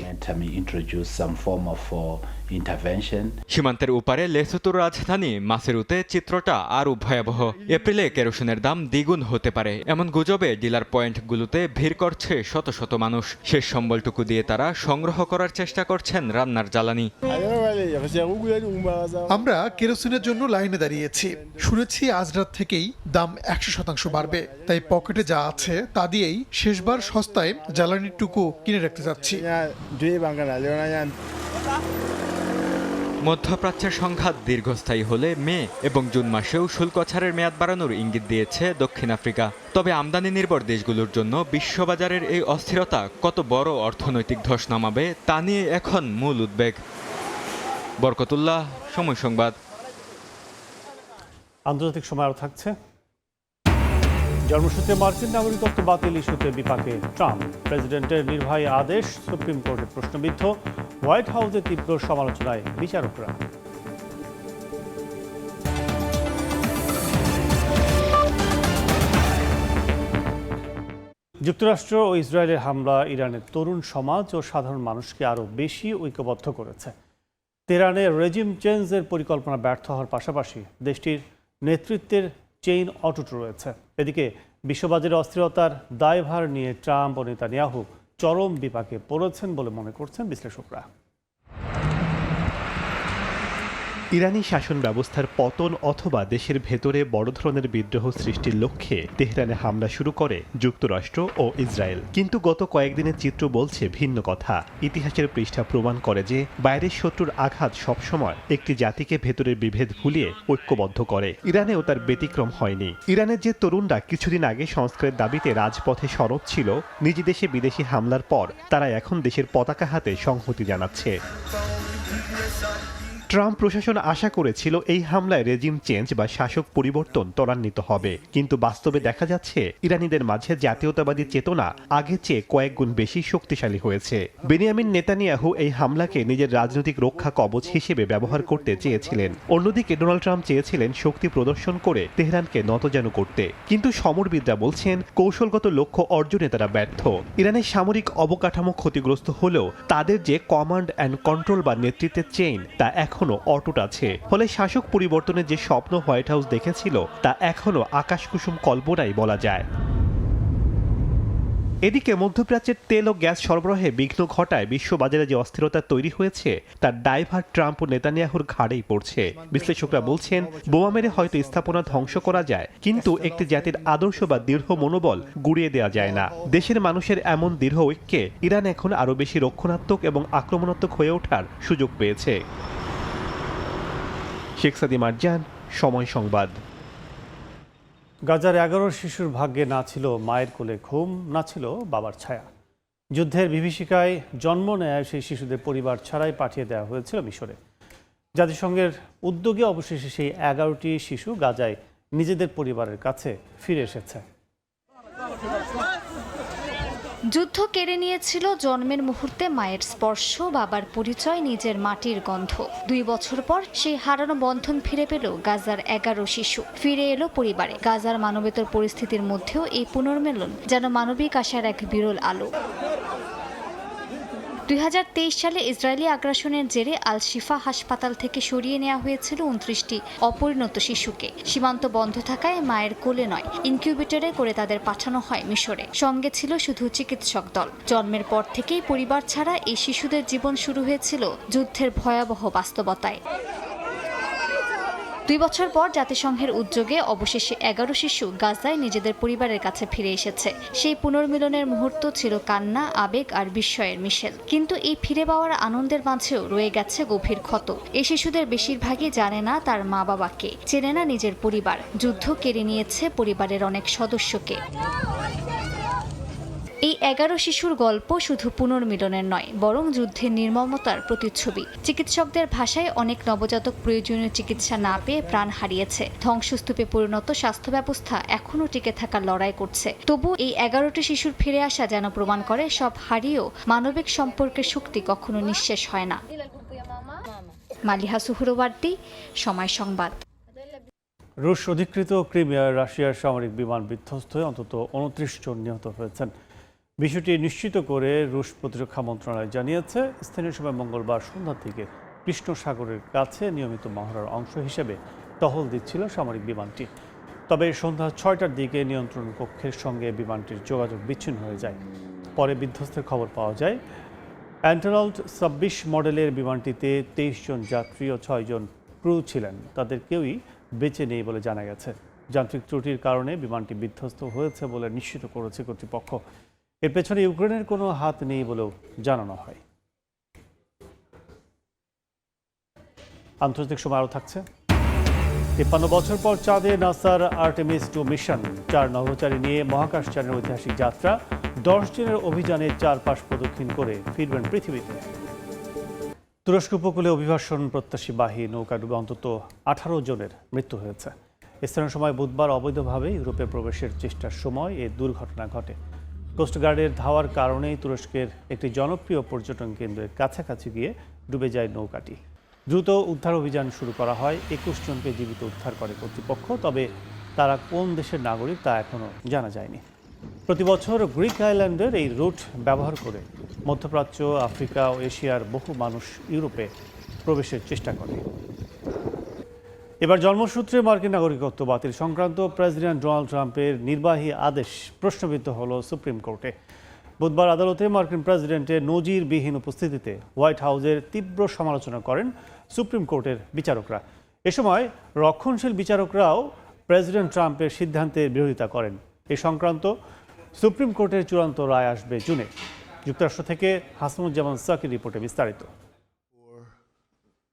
[SPEAKER 3] সীমান্তের উপারে লেসোথোর রাজধানী মাসেরুতে চিত্রটা আরও ভয়াবহ। এপ্রিলে কেরোসিনের দাম দ্বিগুণ হতে পারে এমন গুজবে ডিলার পয়েন্টগুলোতে ভিড় করছে শত শত মানুষ। শেষ সম্বলটুকু দিয়ে তারা সংগ্রহ করার চেষ্টা করছেন রান্নার জ্বালানি।
[SPEAKER 11] আমরা কেরোসিনের জন্য লাইনে দাঁড়িয়েছি। শুনেছি আজ রাত থেকেই দাম 100% বাড়বে, তাই পকেটে যা আছে তা দিয়েই শেষবার সস্তায় জ্বালানিটুকু কিনে রাখতে যাচ্ছি।
[SPEAKER 3] মধ্যপ্রাচ্যের সংঘাত দীর্ঘস্থায়ী হলে মে এবং জুন মাসেও শুল্ক ছাড়ের মেয়াদ বাড়ানোর ইঙ্গিত দিয়েছে দক্ষিণ আফ্রিকা। তবে আমদানি নির্ভর দেশগুলোর জন্য বিশ্ববাজারের এই অস্থিরতা কত বড় অর্থনৈতিক ধস নামাবে তা নিয়ে এখন মূল উদ্বেগ। বরকতুল্লাহ, সময় সংবাদ।
[SPEAKER 1] আন্তর্জাতিক সময় আরও থাকছে। জন্মসূত্রে মার্কিন নাগরিকত্ব বাতিল ইস্যুতে বিপাকে ট্রাম্প। প্রেসিডেন্টের নির্বাহী আদেশ সুপ্রিম কোর্টে প্রশ্নবিদ্ধ। হোয়াইট হাউসে তীব্র সমালোচনায় বিচারকরা। যুক্তরাষ্ট্র ও ইসরায়েলের হামলা ইরানের তরুণ সমাজ ও সাধারণ মানুষকে আরও বেশি ঐক্যবদ্ধ করেছে। তেহরানের রেজিম চেঞ্জের পরিকল্পনা ব্যর্থ হওয়ার পাশাপাশি দেশটির নেতৃত্বের চেইন অটুট রয়েছে। এদিকে বিশ্ববাজারে অস্থিরতার দায়ভার নিয়ে ট্রাম্প ও নেতানিয়াহু চরম বিপাকে পড়েছেন বলে মনে করছেন বিশ্লেষকরা।
[SPEAKER 12] ইরানি শাসন ব্যবস্থার পতন অথবা দেশের ভেতরে বড় ধরনের বিদ্রোহ সৃষ্টির লক্ষ্যে তেহরানে হামলা শুরু করে যুক্তরাষ্ট্র ও ইসরায়েল। কিন্তু গত কয়েকদিনের চিত্র বলছে ভিন্ন কথা। ইতিহাসের পৃষ্ঠা প্রমাণ করে যে বাইরের শত্রুর আঘাত সবসময় একটি জাতিকে ভেতরের বিভেদ ভুলিয়ে ঐক্যবদ্ধ করে। ইরানেও তার ব্যতিক্রম হয়নি। ইরানের যে তরুণরা কিছুদিন আগে সংস্কারের দাবিতে রাজপথে সরব ছিল, নিজ দেশে বিদেশি হামলার পর তারা এখন দেশের পতাকা হাতে সংহতি জানাচ্ছে। ট্রাম্প প্রশাসন আশা করেছিল এই হামলায় রেজিম চেঞ্জ বা শাসক পরিবর্তন ত্বরান্বিত হবে, কিন্তু বাস্তবে দেখা যাচ্ছে ইরানিদের মাঝে জাতীয়তাবাদী চেতনা আগের চেয়ে কয়েক গুণ বেশি শক্তিশালী হয়েছে। বেনিয়ামিন নেতানিয়াহু এই হামলাকে নিজের রাজনৈতিক রক্ষা কবচ হিসেবে ব্যবহার করতে চেয়েছিলেন। অন্যদিকে ডোনাল্ড ট্রাম্প চেয়েছিলেন শক্তি প্রদর্শন করে তেহরানকে নতজানু করতে, কিন্তু সমরবিদরা বলছেন কৌশলগত লক্ষ্য অর্জনে তারা ব্যর্থ। ইরানের সামরিক অবকাঠামো ক্ষতিগ্রস্ত হলেও তাদের যে কমান্ড অ্যান্ড কন্ট্রোল বা নেতৃত্বের চেইন তা এখনো অটুট আছে। ফলে শাসক পরিবর্তনের যে স্বপ্ন হোয়াইট হাউস দেখেছিল তা এখনো আকাশকুসুম কল্পনাই বলা যায়। এদিকে মধ্যপ্রাচ্যের তেল ও গ্যাস সরবরাহে বিঘ্ন ঘটায় বিশ্ববাজারে যে অস্থিরতা তৈরি হয়েছে তার দায়ভার ট্রাম্প ও নেতানিয়াহুর ঘাড়েই পড়ছে। বিশ্লেষকরা বলছেন বোমা মেরে হয়তো স্থাপনা ধ্বংস করা যায়, কিন্তু একটি জাতির আদর্শ বা দৃঢ় মনোবল গুড়িয়ে দেওয়া যায় না। দেশের মানুষের এমন দৃঢ় ঐক্যে ইরান এখন আরও বেশি রক্ষণাত্মক এবং আক্রমণাত্মক হয়ে ওঠার সুযোগ পেয়েছে। শেখ সাদি মারজান, সময় সংবাদ।
[SPEAKER 1] গাজার 11 শিশুর ভাগ্যে না ছিল মায়ের কোলে ঘুম, না ছিল বাবার ছায়া। যুদ্ধের বিভীষিকায় জন্ম নেয় সেই শিশুদের পরিবার ছাড়াই পাঠিয়ে দেওয়া হয়েছিল মিশরে। জাতিসংঘের উদ্যোগে অবশেষে সেই 11টি শিশু গাজায় নিজেদের পরিবারের কাছে ফিরে এসেছে।
[SPEAKER 7] যুদ্ধ কেড়ে নিয়েছিল জন্মের মুহূর্তে মায়ের স্পর্শ, বাবার পরিচয়, নিজের মাটির গন্ধ। 2 বছর পর সেই হারানো বন্ধন ফিরে পেল গাজার 11 শিশু। ফিরে এলো পরিবারে। গাজার মানবেতর পরিস্থিতির মধ্যেও এই পুনর্মিলন যেন মানবিক আশার এক বিরল আলো। 2023 সালে ইসরায়েলি আগ্রাসনের জেরে আল শিফা হাসপাতাল থেকে সরিয়ে নেওয়া হয়েছিল 29টি অপরিণত শিশুকে। সীমান্ত বন্ধ থাকায় মায়ের কোলে নয়, ইনকিউবেটরে করে তাদের পাঠানো হয় মিশরে। সঙ্গে ছিল শুধু চিকিৎসক দল। জন্মের পর থেকেই পরিবার ছাড়া এই শিশুদের জীবন শুরু হয়েছিল যুদ্ধের ভয়াবহ বাস্তবতায়। 2 বছর পর জাতিসংঘের উদ্যোগে অবশেষে 11 শিশু গাজায় নিজেদের পরিবারের কাছে ফিরে এসেছে। সেই পুনর্মিলনের মুহূর্ত ছিল কান্না, আবেগ আর বিস্ময়ের মিশেল। কিন্তু এই ফিরে পাওয়ার আনন্দের মাঝেও রয়ে গেছে গভীর ক্ষত। এই শিশুদের বেশিরভাগই জানে না তার মা বাবাকে, চেনে না নিজের পরিবার। যুদ্ধ কেড়ে নিয়েছে পরিবারের অনেক সদস্যকে। এই 11 শিশুর গল্প শুধু পুনর্মিলনের নয়, বরং যুদ্ধের নির্মমতার প্রতিচ্ছবি। চিকিৎসকদের ভাষায় অনেক নবজাতক প্রয়োজনীয় চিকিৎসা না পেয়ে প্রাণ হারিয়েছে। ধ্বংসস্তূপে পরিণত স্বাস্থ্য ব্যবস্থা এখনও টিকে থাকার লড়াই করছে। তবু এই 11টি শিশুর ফিরে আসা যেন প্রমাণ করে সব হারিয়েও মানবিক সম্পর্কের শক্তি কখনো নিঃশেষ হয় না। মালিহা সুহরওয়ার্দী, সময় সংবাদ।
[SPEAKER 1] রুশ অধিকৃত ক্রিমিয়ার রাশিয়ার সামরিক বিমান বিধ্বস্ত হয়ে অন্তত 29 জন নিহত হয়েছেন। বিষয়টি নিশ্চিত করে রুশ প্রতিরক্ষা মন্ত্রণালয় জানিয়েছে, স্থানীয় সময় মঙ্গলবার সন্ধ্যার দিকে কৃষ্ণ সাগরের কাছে নিয়মিত মহড়ার অংশ হিসেবে টহল দিচ্ছিল সামরিক বিমানটি। তবে সন্ধ্যা 6টার দিকে নিয়ন্ত্রণ কক্ষের সঙ্গে বিমানটির যোগাযোগ বিচ্ছিন্ন হয়ে যায়। পরে বিধ্বস্তের খবর পাওয়া যায়। অ্যান্টনল্ড 26 মডেলের বিমানটিতে 23 জন যাত্রী ও 6 জন ক্রু ছিলেন। তাদের কেউই বেঁচে নেই বলে জানা গেছে। যান্ত্রিক ত্রুটির কারণে বিমানটি বিধ্বস্ত হয়েছে বলে নিশ্চিত করেছে কর্তৃপক্ষ। এর পেছনে ইউক্রেনের কোনো হাত নেই বলেও জানানো হয়। আন্তর্জাতিক সময় আরও থাকছে। 53 বছর পর চাঁদে নাসার আর্টেমিস 2 মিশন। 4 নভোচারী নিয়ে মহাকাশযানের ঐতিহাসিক যাত্রা। 10 দিনের অভিযানে চারপাশ প্রদক্ষিণ করে ফিরবেন পৃথিবীতে। তুরস্ক উপকূলে অভিবাসন প্রত্যাশী বাহী নৌকা ডুবে অন্তত 18 জনের মৃত্যু হয়েছে। স্থানীয় সময় বুধবার অবৈধভাবে ইউরোপে প্রবেশের চেষ্টার সময় এই দুর্ঘটনা ঘটে। কোস্টগার্ডের ধাওয়ার কারণেই তুরস্কের একটি জনপ্রিয় পর্যটন কেন্দ্রের কাছাকাছি গিয়ে ডুবে যায় নৌকাটি। দ্রুত উদ্ধার অভিযান শুরু করা হয়। 21 জনকে জীবিত উদ্ধার করে কর্তৃপক্ষ, তবে তারা কোন দেশের নাগরিক তা এখনও জানা যায়নি। প্রতি বছর গ্রিক আইল্যান্ডের এই রুট ব্যবহার করে মধ্যপ্রাচ্য, আফ্রিকা ও এশিয়ার বহু মানুষ ইউরোপে প্রবেশের চেষ্টা করে। এবার জন্মসূত্রে মার্কিন নাগরিকত্ব বাতিল সংক্রান্ত প্রেসিডেন্ট ডোনাল্ড ট্রাম্পের নির্বাহী আদেশ প্রশ্নবিদ্ধ হল সুপ্রিম কোর্টে। বুধবার আদালতে মার্কিন প্রেসিডেন্টের নজিরবিহীন উপস্থিতিতে হোয়াইট হাউসের তীব্র সমালোচনা করেন সুপ্রিম কোর্টের বিচারকরা। এ সময় রক্ষণশীল বিচারকরাও প্রেসিডেন্ট ট্রাম্পের সিদ্ধান্তের বিরোধিতা করেন। এ সংক্রান্ত সুপ্রিম কোর্টের চূড়ান্ত রায় আসবে জুনে। যুক্তরাষ্ট্র থেকে হাসমুজ্জামান সাকির রিপোর্টে বিস্তারিত।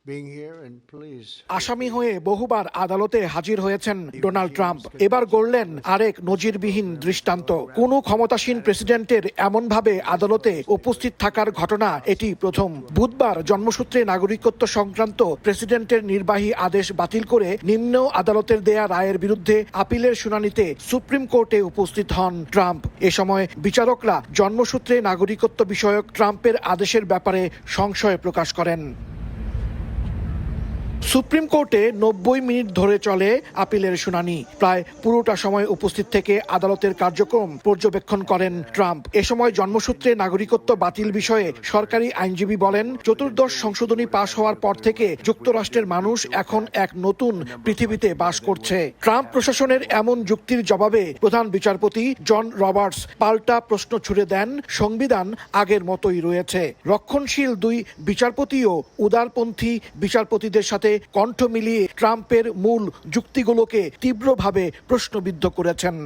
[SPEAKER 2] being here and please.
[SPEAKER 4] আসামি হয়ে বহুবার আদালতে হাজির হয়েছেন ডোনাল্ড ট্রাম্প। এবার গড়লেন আরেক নজিরবিহীন দৃষ্টান্ত। কোনো ক্ষমতাসীন প্রেসিডেন্টের এমনভাবে আদালতে উপস্থিত থাকার ঘটনা এটি প্রথম। বুধবার জন্মসূত্রে নাগরিকত্ব সংক্রান্ত প্রেসিডেন্টের নির্বাহী আদেশ বাতিল করে নিম্ন আদালতের দেয়া রায়ের বিরুদ্ধে আপিলের শুনানিতে সুপ্রিম কোর্টে উপস্থিত হন ট্রাম্প। এ সময় বিচারকরা জন্মসূত্রে নাগরিকত্ব বিষয়ক ট্রাম্পের আদেশের ব্যাপারে সংশয় প্রকাশ করেন। সুপ্রিম কোর্টে 90 মিনিট ধরে চলে আপিলের শুনানি। প্রায় পুরোটা সময় উপস্থিত থেকে আদালতের কার্যক্রম পর্যবেক্ষণ করেন ট্রাম্প। এ সময় জন্মসূত্রে নাগরিকত্ব বাতিল বিষয়ে সরকারি আইনজীবী বলেন, চতুর্দশ সংশোধনী পাশ হওয়ার পর থেকে যুক্তরাষ্ট্রের মানুষ এখন এক নতুন পৃথিবীতে বাস করছে। ট্রাম্প প্রশাসনের এমন যুক্তির জবাবে প্রধান বিচারপতি জন রবার্টস পাল্টা প্রশ্ন ছুড়ে দেন, সংবিধান আগের মতোই রয়েছে। রক্ষণশীল দুই বিচারপতিও উদারপন্থী বিচারপতিদের সাথে কণ্ঠ মিলিয়ে ট্রাম্পের মূল যুক্তিগুলোকে তীব্রভাবে প্রশ্নবিদ্ধ করেছেন।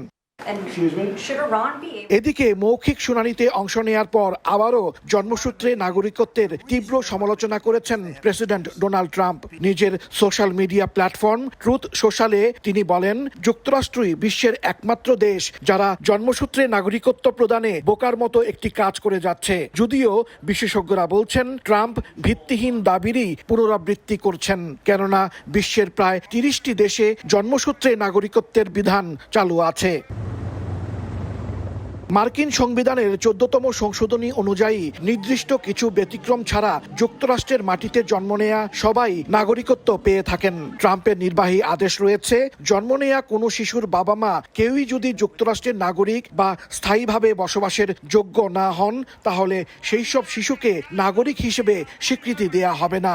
[SPEAKER 4] এদিকে মৌখিক শুনানিতে অংশ নেয়ার পর আবারও জন্মসূত্রে নাগরিকত্বের তীব্র সমালোচনা করেছেন প্রেসিডেন্ট ডোনাল্ড ট্রাম্প। নিজের সোশ্যাল মিডিয়া প্ল্যাটফর্ম ট্রুথ সোশ্যালে তিনি বলেন, যুক্তরাষ্ট্রই বিশ্বের একমাত্র দেশ যারা জন্মসূত্রে নাগরিকত্ব প্রদানে বোকার মতো একটি কাজ করে যাচ্ছে। যদিও বিশেষজ্ঞরা বলছেন ট্রাম্প ভিত্তিহীন দাবিরই পুনরাবৃত্তি করছেন, কেননা বিশ্বের প্রায় 30টি দেশে জন্মসূত্রে নাগরিকত্বের বিধান চালু আছে। মার্কিন সংবিধানের 14তম সংশোধনী অনুযায়ী নির্দিষ্ট কিছু ব্যতিক্রম ছাড়া যুক্তরাষ্ট্রের মাটিতে জন্ম নেয়া সবাই নাগরিকত্ব পেয়ে থাকেন। ট্রাম্পের নির্বাহী আদেশ রয়েছে, জন্ম নেয়া কোনো শিশুর বাবা মা কেউই যদি যুক্তরাষ্ট্রের নাগরিক বা স্থায়ীভাবে বসবাসের যোগ্য না হন, তাহলে সেই সব শিশুকে নাগরিক হিসেবে স্বীকৃতি দেয়া হবে না।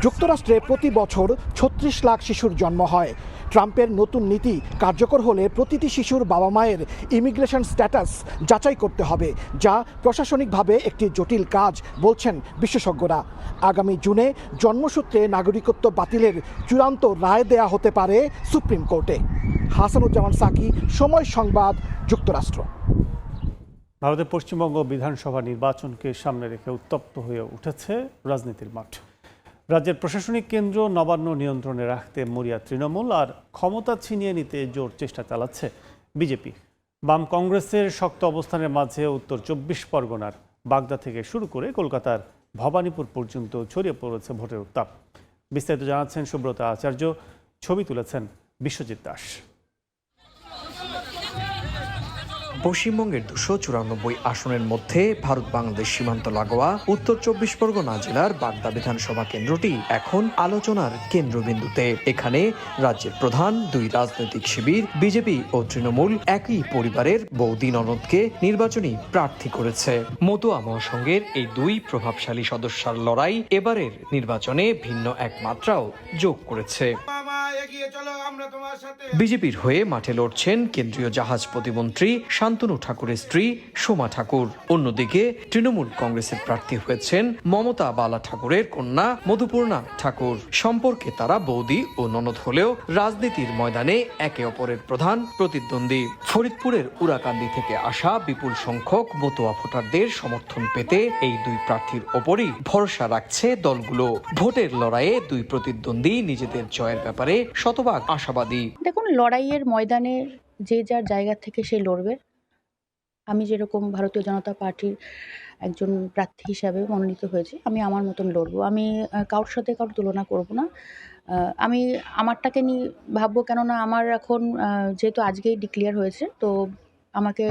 [SPEAKER 4] যুক্তরাষ্ট্রে প্রতি বছর 36 লাখ শিশুর জন্ম হয়। ট্রাম্পের নতুন নীতি কার্যকর হলে প্রতিটি শিশুর বাবা মায়ের ইমিগ্রেশন স্ট্যাটাস যাচাই করতে হবে, যা প্রশাসনিকভাবে একটি জটিল কাজ বলছেন বিশেষজ্ঞরা। আগামী জুনে জন্মসূত্রে নাগরিকত্ব বাতিলের চূড়ান্ত রায় দেয়া হতে পারে সুপ্রিম কোর্টে। হাসানুজ্জামান সাকি, সময় সংবাদ, যুক্তরাষ্ট্র।
[SPEAKER 1] ভারতের পশ্চিমবঙ্গ বিধানসভা নির্বাচনকে সামনে রেখে উত্তপ্ত হয়ে উঠেছে রাজনীতির মাঠ। রাজ্যের প্রশাসনিক কেন্দ্র নবান্ন নিয়ন্ত্রণে রাখতে মরিয়া তৃণমূল আর ক্ষমতা ছিনিয়ে নিতে জোর চেষ্টা চালাচ্ছে বিজেপি। বাম কংগ্রেসের শক্ত অবস্থানের মাঝে উত্তর 24 পরগনার বাগদা থেকে শুরু করে কলকাতার ভবানীপুর পর্যন্ত ছড়িয়ে পড়েছে ভোটের উত্তাপ। বিস্তারিত জানাচ্ছেন সুব্রতা আচার্য, ছবি তুলেছেন বিশ্বজিৎ দাস।
[SPEAKER 13] পশ্চিমবঙ্গের 294 আসনের মধ্যে ভারত বাংলাদেশ সীমান্ত লাগোয়া উত্তর 24 পরগনা জেলার বাগদা বিধানসভা কেন্দ্রটি এখন আলোচনার কেন্দ্রবিন্দুতে। এখানে রাজ্যের প্রধান দুই রাজনৈতিক শিবির বিজেপি ও তৃণমূল একই পরিবারের বৌদি ননদকে নির্বাচনী প্রার্থী করেছে। মতুয়া মহাসংঘের এই দুই প্রভাবশালী সদস্যের লড়াই এবারের নির্বাচনে ভিন্ন এক মাত্রাও যোগ করেছে। বিজেপির হয়ে মাঠে লড়ছেন কেন্দ্রীয় জাহাজ প্রতিমন্ত্রী শান্তনু ঠাকুরের স্ত্রী সোমা ঠাকুর। অন্যদিকে তৃণমূল কংগ্রেসের প্রার্থী হয়েছেন মমতা বালা ঠাকুরের কন্যা মধুপূর্ণা ঠাকুর। সম্পর্কে তারা বৌদি ও ননদ হলেও রাজনীতির ময়দানে একে অপরের প্রধান প্রতিদ্বন্দ্বী। ফরিদপুরের উরাকান্দি থেকে আসা বিপুল সংখ্যক মতুয়া ভোটারদের সমর্থন পেতে এই দুই প্রার্থীর ওপরই ভরসা রাখছে দলগুলো। ভোটের লড়াইয়ে দুই প্রতিদ্বন্দ্বী নিজেদের জয়ের ব্যাপারে শতভাগ আশাবাদী।
[SPEAKER 14] দেখুন, লড়াইয়ের ময়দানে যে যার জায়গা থেকে সে লড়বে। আমি যেরকম ভারতীয় জনতা পার্টির একজন প্রার্থী হিসাবে মনোনীত হয়েছি, আমি আমার মতন লড়বো। আমি কারোর সাথে কারোর তুলনা করব না। আমি আমারটাকে নিয়ে ভাববো, কেননা আমার এখন যেহেতু আজকেই ডিক্লেয়ার হয়েছে, তো আমাকে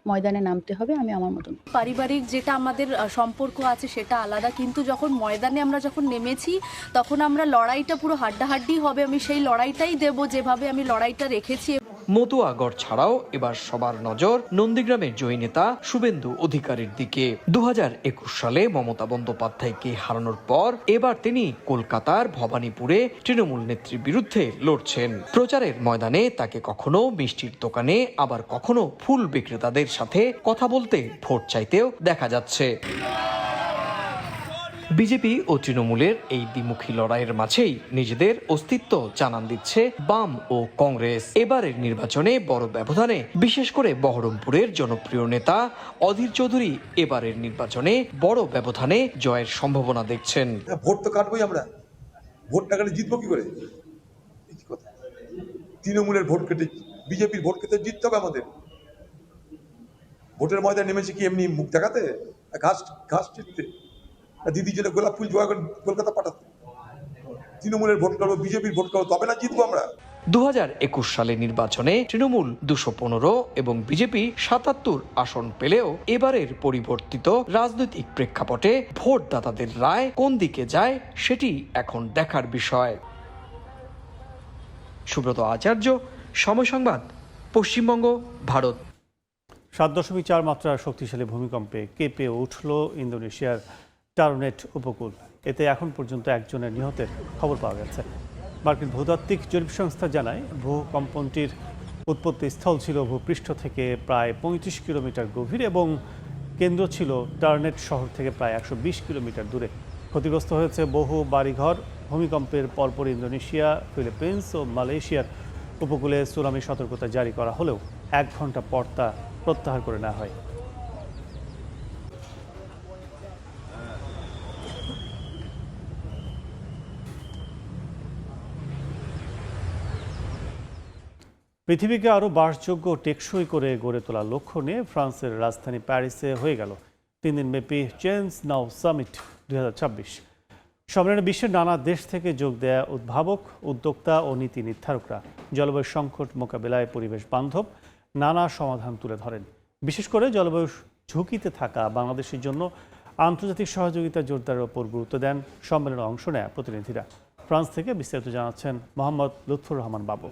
[SPEAKER 14] ময়দানে নামতে হবে। আমি আমার মতন।
[SPEAKER 15] পারিবারিক যেটা আমাদের সম্পর্ক আছে সেটা আলাদা, কিন্তু যখন ময়দানে আমরা যখন নেমেছি তখন আমরা লড়াইটা পুরো হাড্ডাহাড্ডি হবে। আমি সেই লড়াইটাই দেব যেভাবে আমি লড়াইটা রেখেছি।
[SPEAKER 13] মতুয়াগড় ছাড়াও এবার সবার নজর নন্দীগ্রামের জয়ী নেতা শুভেন্দু অধিকারীর দিকে। 2021 সালে মমতা বন্দ্যোপাধ্যায়কে হারানোর পর এবার তিনি কলকাতার ভবানীপুরে তৃণমূল নেত্রীর বিরুদ্ধে লড়ছেন। প্রচারের ময়দানে তাকে কখনো মিষ্টির দোকানে, আবার কখনো ফুল বিক্রেতাদের সাথে কথা বলতে, ভোট চাইতেও দেখা যাচ্ছে। বিজেপি ও তৃণমূলের এই দ্বিমুখী লড়াইয়ের মাঝেই নিজেদের অস্তিত্ব জানান দিচ্ছে বাম ও কংগ্রেস। এবারের নির্বাচনে বড় ব্যবধানে, বিশেষ করে বহরমপুরের জনপ্রিয় নেতা অধীর চৌধুরী এবারের নির্বাচনে বড় ব্যবধানে জয়ের সম্ভাবনা দেখছেন।
[SPEAKER 16] ভোট তো কাটবোই আমরা, ভোট না কাটলে জিতবো কি করে? তৃণমূলের ভোট কেটে বিজেপির ভোট কেটে জিততে হবে আমাদের। ভোটের ময়দানে নেমেছে কি এমনি মুখ দেখাতে, ঘাস চিনতে, দিদির জন্য গোলাপ ফুল জোয়া কলকাতা পাঠাতে? তৃণমূলের ভোট করবো, বিজেপির ভোট করবো, তবে না জিতবো আমরা।
[SPEAKER 13] 2021 সালে নির্বাচনে তৃণমূল 215 এবং বিজেপি 77 আসন পেলেও এবারের পরিবর্তিত রাজনৈতিক প্রেক্ষাপটে ভোটদাতাদের রায় কোন দিকে যায় সেটি এখন দেখার বিষয়। সুব্রত আচার্য, সময় সংবাদ, পশ্চিমবঙ্গ, ভারত।
[SPEAKER 1] 7.4 মাত্রার শক্তিশালী ভূমিকম্পে কেঁপে উঠল ইন্দোনেশিয়ার টারনেট উপকূল। এতে এখন পর্যন্ত একজনের নিহতের খবর পাওয়া গেছে। মার্কিন ভূতাত্ত্বিক জরিপ সংস্থা জানায়, ভূকম্পনটির উৎপত্তি স্থল ছিল ভূপৃষ্ঠ থেকে প্রায় 35 কিলোমিটার গভীর এবং কেন্দ্র ছিল টারনেট শহর থেকে প্রায় 120 কিলোমিটার দূরে। ক্ষতিগ্রস্ত হয়েছে বহু বাড়িঘর। ভূমিকম্পের পরপর ইন্দোনেশিয়া, ফিলিপিন্স ও মালয়েশিয়ার উপকূলে সুনামি সতর্কতা জারি করা হলেও 1 ঘন্টা পর তা প্রত্যাহার করে নেওয়া হয়। পৃথিবীকে আরও বাসযোগ্য টেকসই করে গড়ে তোলার লক্ষ্য নিয়ে ফ্রান্সের রাজধানী প্যারিসে হয়ে গেল 3 দিনব্যাপী চেঞ্জ নাও সামিট 2026। সম্মেলনে বিশ্বের নানা দেশ থেকে যোগ দেয়া উদ্ভাবক, উদ্যোক্তা ও নীতি নির্ধারকরা জলবায়ু সংকট মোকাবিলায় পরিবেশ বান্ধব নানা সমাধান তুলে ধরেন। বিশেষ করে জলবায়ু ঝুঁকিতে থাকা বাংলাদেশের জন্য আন্তর্জাতিক সহযোগিতা জোরদারের ওপর গুরুত্ব দেন সম্মেলনে অংশ নেয়া প্রতিনিধিরা। ফ্রান্স থেকে বিস্তারিত জানাচ্ছেন মোহাম্মদ লুৎফুর রহমান বাবু।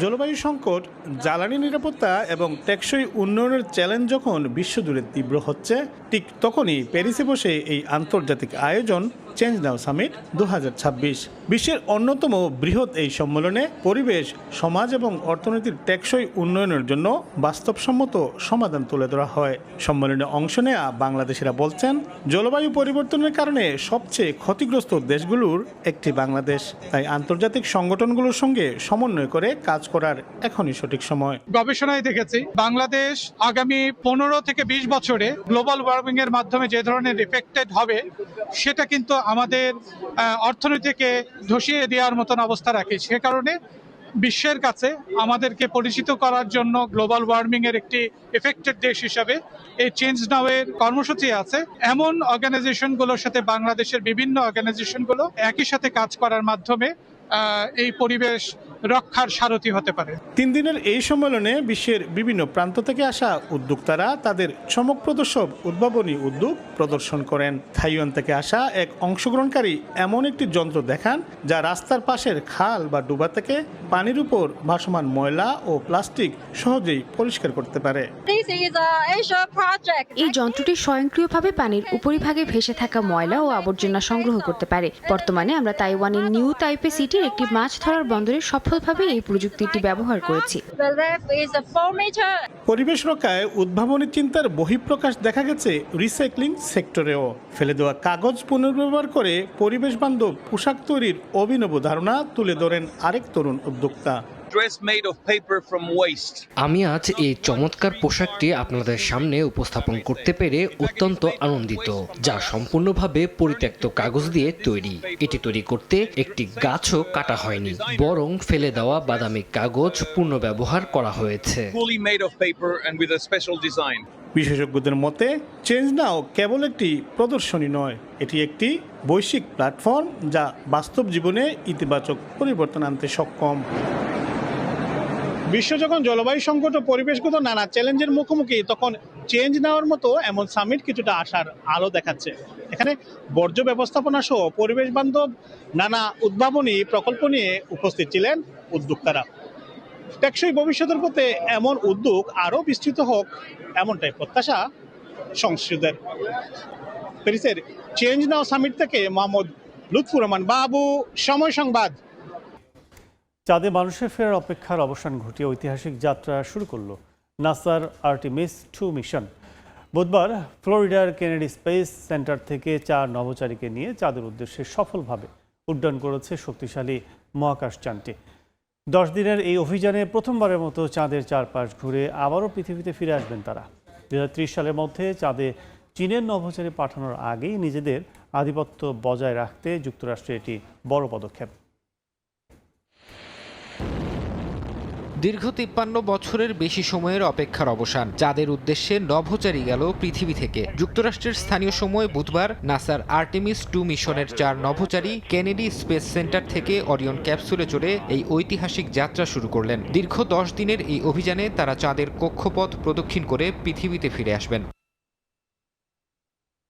[SPEAKER 17] জলবায়ু সংকট, জ্বালানি নিরাপত্তা এবং টেকসই উন্নয়নের চ্যালেঞ্জ যখন বিশ্বজুড়ে তীব্র হচ্ছে, ঠিক তখনই প্যারিসে বসে এই আন্তর্জাতিক আয়োজন চেঞ্জ নাও সামিট 2026। বিশ্বের অন্যতম বৃহৎ এই সম্মেলনে পরিবেশ, সমাজ এবং অর্থনীতির টেকসই উন্নয়নের জন্য বাস্তবসম্মত সমাধান তুলে ধরা হয়। সম্মেলনে অংশ নেয়া বাংলাদেশিরা বলছেন, জলবায়ু পরিবর্তনের কারণে সবচেয়ে ক্ষতিগ্রস্ত দেশগুলোর একটি বাংলাদেশ। তাই আন্তর্জাতিক সংগঠনগুলোর সঙ্গে সমন্বয় করে কাজ করার এখনই সঠিক সময়।
[SPEAKER 18] গবেষণায় দেখেছি বাংলাদেশ আগামী 15 থেকে 20 বছরে গ্লোবাল ওয়ার্মিং এর মাধ্যমে যে ধরনের এফেক্টেড হবে, সেটা কিন্তু আমাদের অর্থনীতিকে ধসিয়ে দেওয়ার মতন অবস্থা রাখে। সে কারণে বিশ্বের কাছে আমাদেরকে পরিচিত করার জন্য গ্লোবাল ওয়ার্মিং এর একটি এফেক্টেড দেশ হিসাবে এই চেঞ্জ নাও এর কর্মসূচি আছে। এমন অর্গানাইজেশনগুলোর সাথে বাংলাদেশের বিভিন্ন অর্গানাইজেশনগুলো একই সাথে কাজ করার মাধ্যমে এই পরিবেশ রক্ষার সারথি হতে পারে।
[SPEAKER 17] 3 দিনের এই সম্মেলনে বিশ্বের বিভিন্ন প্রান্ত থেকে আসা উদ্যোক্তারা তাদের চমকপ্রদ সব উদ্ভাবনী উদ্যোগ প্রদর্শন করেন। থাইওয়ান থেকে আসা এক অংশগ্রহণকারী এমন একটি যন্ত্র দেখান যা রাস্তার পাশের খাল বা ডুবা থেকে পানির উপর ভাসমান ময়লা ও প্লাস্টিক সহজেই পরিষ্কার করতে পারে।
[SPEAKER 6] এই যন্ত্রটি স্বয়ংক্রিয়ভাবে পানির উপরিভাগে ভেসে থাকা ময়লা ও আবর্জনা সংগ্রহ করতে পারে। বর্তমানে আমরা তাইওয়ানের নিউ তাইপে সিটির একটি মাছ ধরার বন্দরে সফলভাবে এই প্রযুক্তিটি ব্যবহার করেছি।
[SPEAKER 17] পরিবেশ রক্ষায় উদ্ভাবনী চিন্তার বহিঃপ্রকাশ দেখা গেছে রিসাইক্লিং সেক্টরেও। ফেলে দেওয়া কাগজ পুনর্ব্যবহার করে পরিবেশ বান্ধব পোশাক তৈরির অভিনব ধারণা তুলে ধরেন আরেক তরুণ উদ্যোক্তা।
[SPEAKER 19] আমি আজ এই চমৎকার পোশাকটি আপনাদের সামনে উপস্থাপন করতে পেরে অত্যন্ত আনন্দিত, যা সম্পূর্ণভাবে পরিত্যক্ত কাগজ দিয়ে তৈরি। এটি তৈরি করতে একটি গাছও কাটা হয়নি, বরং ফেলে দেওয়া বাদামি কাগজ পুনর্ব্যবহার করা হয়েছে।
[SPEAKER 17] বিশেষজ্ঞদের মতে চেঞ্জ নাও কেবল একটি প্রদর্শনী নয়, এটি একটি বৈশ্বিক প্ল্যাটফর্ম যা বাস্তব জীবনে ইতিবাচক পরিবর্তন আনতে সক্ষম। বিশ্ব যখন জলবায়ু সংকট ও পরিবেশগত নানা চ্যালেঞ্জের মুখোমুখি, তখন চেঞ্জ নেওয়ার মতো এমন সামিট কিছুটা আশার আলো দেখাচ্ছে। এখানে বর্জ্য ব্যবস্থাপনা সহ পরিবেশ বান্ধব নানা উদ্ভাবনী প্রকল্প নিয়ে উপস্থিত ছিলেন উদ্যোক্তারা। টেকসই ভবিষ্যতের পথে এমন উদ্যোগ আরও বিস্তৃত হোক, এমনটাই প্রত্যাশা সংশ্লিষ্টদের। প্যারিসের চেঞ্জ নাও সামিট থেকে মোহাম্মদ লুৎফুর রহমান বাবু, সময় সংবাদ।
[SPEAKER 1] চাঁদে মানুষের ফেরার অপেক্ষার অবসান ঘটিয়ে ঐতিহাসিক যাত্রা শুরু করল নাসার আর্টেমিস 2 মিশন। বুধবার ফ্লোরিডার কেনেডি স্পেস সেন্টার থেকে 4 নভোচারীকে নিয়ে চাঁদের উদ্দেশ্যে সফলভাবে উড্ডয়ন করেছে শক্তিশালী মহাকাশযানটি। 10 দিনের এই অভিযানে প্রথমবারের মতো চাঁদের চারপাশ ঘুরে আবারও পৃথিবীতে ফিরে আসবেন তারা। 2030 সালের মধ্যে চাঁদে চীনের নভোচারী পাঠানোর আগেই নিজেদের আধিপত্য বজায় রাখতে যুক্তরাষ্ট্রের এটি বড় পদক্ষেপ।
[SPEAKER 3] দীর্ঘ 53 বছরের বেশি সময়ের অপেক্ষার অবসান। চাঁদের উদ্দেশ্যে নভোচারী গেল পৃথিবী থেকে। যুক্তরাষ্ট্রের স্থানীয় সময় বুধবার নাসার আর্টেমিস 2 মিশনের 4 নভোচারী কেনেডি স্পেস সেন্টার থেকে অরিয়ন ক্যাপসুলে চড়ে এই ঐতিহাসিক যাত্রা শুরু করলেন। দীর্ঘ 10 দিনের এই অভিযানে তারা চাঁদের কক্ষপথ প্রদক্ষিণ করে পৃথিবীতে ফিরে আসবেন।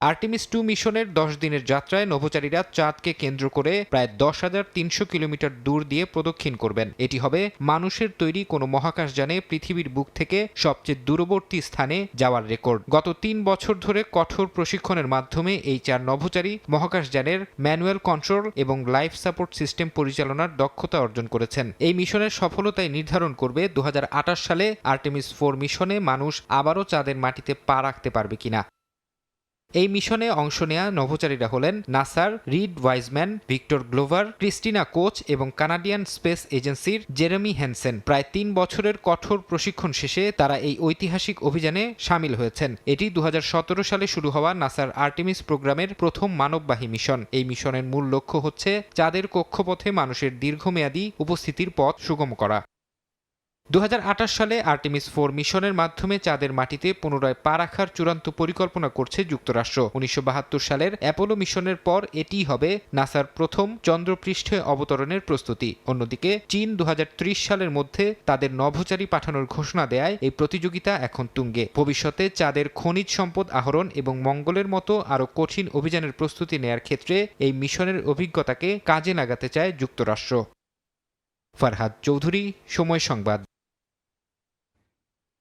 [SPEAKER 3] আর্টেমিস 2 মিশনের 10 দিনের যাত্রায় নভোচারীরা চাঁদকে কেন্দ্র করে প্রায় 10,300 কিলোমিটার দূর দিয়ে প্রদক্ষিণ করবেন। এটি হবে মানুষের তৈরি কোনো মহাকাশযানে পৃথিবীর বুক থেকে সবচেয়ে দূরবর্তী স্থানে যাওয়ার রেকর্ড। গত 3 বছর ধরে কঠোর প্রশিক্ষণের মাধ্যমে এই 4 নভোচারী মহাকাশযানের ম্যানুয়াল কন্ট্রোল এবং লাইফ সাপোর্ট সিস্টেম পরিচালনার দক্ষতা অর্জন করেছেন। এই মিশনের সফলতাই নির্ধারণ করবে 2028 সালে আর্টেমিস 4 মিশনে মানুষ আবারও চাঁদের মাটিতে পা রাখতে পারবে কিনা। এই মিশনে অংশ নেয়া নভোচারীরা হলেন নাসার Reed Wiseman, Victor Glover, Christina Koch এবং কানাডিয়ান স্পেস এজেন্সির জেরেমি হ্যানসেন। প্রায় 3 বছরের কঠোর প্রশিক্ষণ শেষে তারা এই ঐতিহাসিক অভিযানে সামিল হয়েছেন। এটি 2017 সালে শুরু হওয়া নাসার আর্টেমিস প্রোগ্রামের প্রথম মানববাহী মিশন। এই মিশনের মূল লক্ষ্য হচ্ছে চাঁদের কক্ষপথে মানুষের দীর্ঘমেয়াদী উপস্থিতির পথ সুগম করা। 2028 সালে আর্টেমিস 4 মিশনের মাধ্যমে চাঁদের মাটিতে পুনরায় পা রাখার চূড়ান্ত পরিকল্পনা করছে যুক্তরাষ্ট্র। 1972 সালের অ্যাপোলো মিশনের পর এটিই হবে নাসার প্রথম চন্দ্রপৃষ্ঠে অবতরণের প্রস্তুতি। অন্যদিকে চীন 2030 সালের মধ্যে তাদের নভোচারী পাঠানোর ঘোষণা দেয় এই প্রতিযোগিতা এখন তুঙ্গে। ভবিষ্যতে চাঁদের খনিজ সম্পদ আহরণ এবং মঙ্গলের মতো আরও কঠিন অভিযানের প্রস্তুতি নেয়ার ক্ষেত্রে এই মিশনের অভিজ্ঞতাকে কাজে লাগাতে চায় যুক্তরাষ্ট্র। ফারহাদ চৌধুরী, সময় সংবাদ।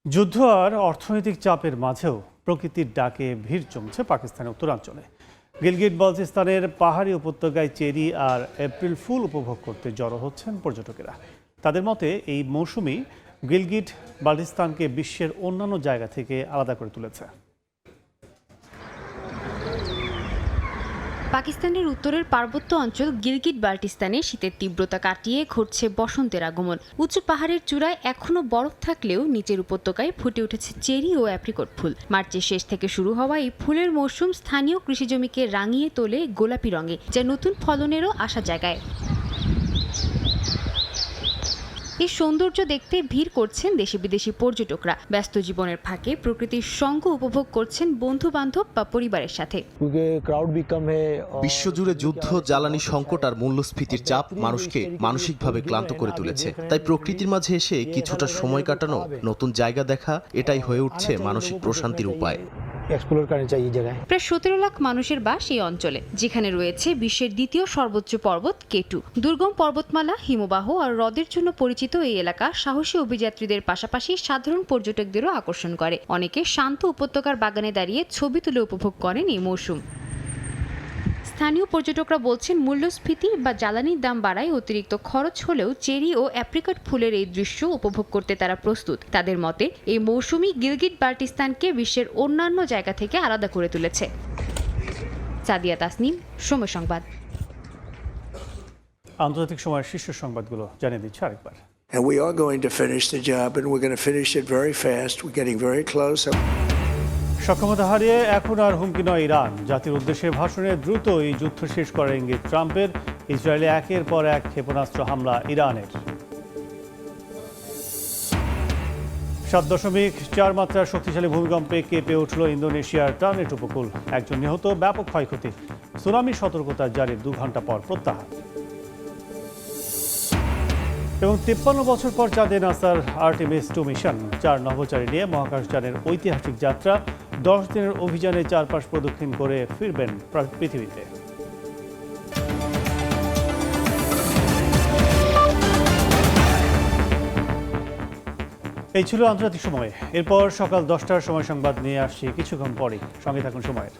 [SPEAKER 1] যুদ্ধ আর অর্থনৈতিক চাপের মাঝেও প্রকৃতির ডাকে ভিড় জমছে পাকিস্তানের উত্তরাঞ্চলে। গিলগিট বালতিস্তানের পাহাড়ি উপত্যকায় চেরি আর এপ্রিল ফুল উপভোগ করতে জড়ো হচ্ছেন পর্যটকেরা। তাদের মতে এই মৌসুমই গিলগিট বালতিস্তানকে বিশ্বের অন্যান্য জায়গা থেকে আলাদা করে তুলেছে।
[SPEAKER 6] পাকিস্তানের উত্তরের পার্বত্য অঞ্চল গিলগিট বাল্টিস্তানে শীতের তীব্রতা কাটিয়ে ঘটছে বসন্তের আগমন। উঁচু পাহাড়ের চূড়ায় এখনো বরফ থাকলেও নিচের উপত্যকায় ফুটে উঠেছে চেরি ও অ্যাপ্রিকট ফুল। মার্চের শেষ থেকে শুরু হওয়া এই ফুলের মৌসুম স্থানীয় কৃষিজমিকে রাঙিয়ে তোলে গোলাপি রঙে, যা নতুন ফলনেরও আশা জাগায়। এই সৌন্দর্য দেখতে ভিড় করছেন দেশি বিদেশি পর্যটকরা। ব্যস্ত জীবনের ফাঁকে প্রকৃতির সঙ্গ উপভোগ করছেন বন্ধু বান্ধব বা পরিবারের সাথে।
[SPEAKER 5] বিশ্বজুড়ে যুদ্ধ, জ্বালানি সংকট আর মূল্যস্ফীতির চাপ মানুষকে মানসিকভাবে ক্লান্ত করে তুলেছে। তাই প্রকৃতির মাঝে এসে কিছুটা সময় কাটানো, নতুন জায়গা দেখা, এটাই হয়ে উঠছে মানসিক প্রশান্তির উপায়।
[SPEAKER 6] প্রায় 17 লাখ মানুষের বাস এই অঞ্চলে, যেখানে রয়েছে বিশ্বের দ্বিতীয় সর্বোচ্চ পর্বত কেটু। দুর্গম পর্বতমালা, হিমবাহ আর হ্রদের জন্য পরিচিত এই এলাকা সাহসী অভিযাত্রীদের পাশাপাশি সাধারণ পর্যটকদেরও আকর্ষণ করে। অনেকে শান্ত উপত্যকার বাগানে দাঁড়িয়ে ছবি তুলে উপভোগ করেন এই মৌসুম। স্থানীয় পর্যটকরা বলছেন মূল্যস্ফীতি বা জ্বালানির দাম বাড়ায় অতিরিক্ত খরচ হলেও চেরি ও অ্যাপ্রিকট ফুলের এই দৃশ্য উপভোগ করতে তারা প্রস্তুত। তাদের মতে এই মৌসুমই গিলগিট বাল্টিস্তানকে বিশ্বের অন্যান্য জায়গা থেকে আলাদা করে তুলেছে। সাদিয়া তাসনিম, সময় সংবাদ।
[SPEAKER 1] আন্তর্জাতিক সময়ের শীর্ষ সংবাদগুলো জানিয়ে দিচ্ছি আরেকবার।
[SPEAKER 2] And we are going to finish the job, and we're going to finish it very fast. We're getting very close.
[SPEAKER 1] সক্ষমতা হারিয়ে এখন আর হুমকি নয় ইরান। জাতির উদ্দেশ্যে ভাষণে দ্রুতই যুদ্ধ শেষ করার ইঙ্গিত ট্রাম্পের। ইসরায়েলে একের পর এক ক্ষেপণাস্ত্র হামলা ইরানের। 7.4 মাত্রার শক্তিশালী ভূমিকম্পে কেঁপে উঠল ইন্দোনেশিয়ার টার্নেট উপকূল। একজন নিহত, ব্যাপক ক্ষয়ক্ষতি। সুনামি সতর্কতা জারির 2 ঘন্টা পর প্রত্যাহার। এবং 53 বছর পর চাঁদে নাসার আর্টেমিস 2 মিশন। 4 নভোচারী নিয়ে মহাকাশযানের ঐতিহাসিক যাত্রা। 10 দিনের অভিযানে চারপাশ প্রদক্ষিণ করে ফিরবেন পৃথিবীতে। এই ছিল আন্তর্জাতিক সময়। এরপর সকাল 10টার সময় সংবাদ নিয়ে আসছি কিছুক্ষণ পরে। সঙ্গে থাকুন সময়ের।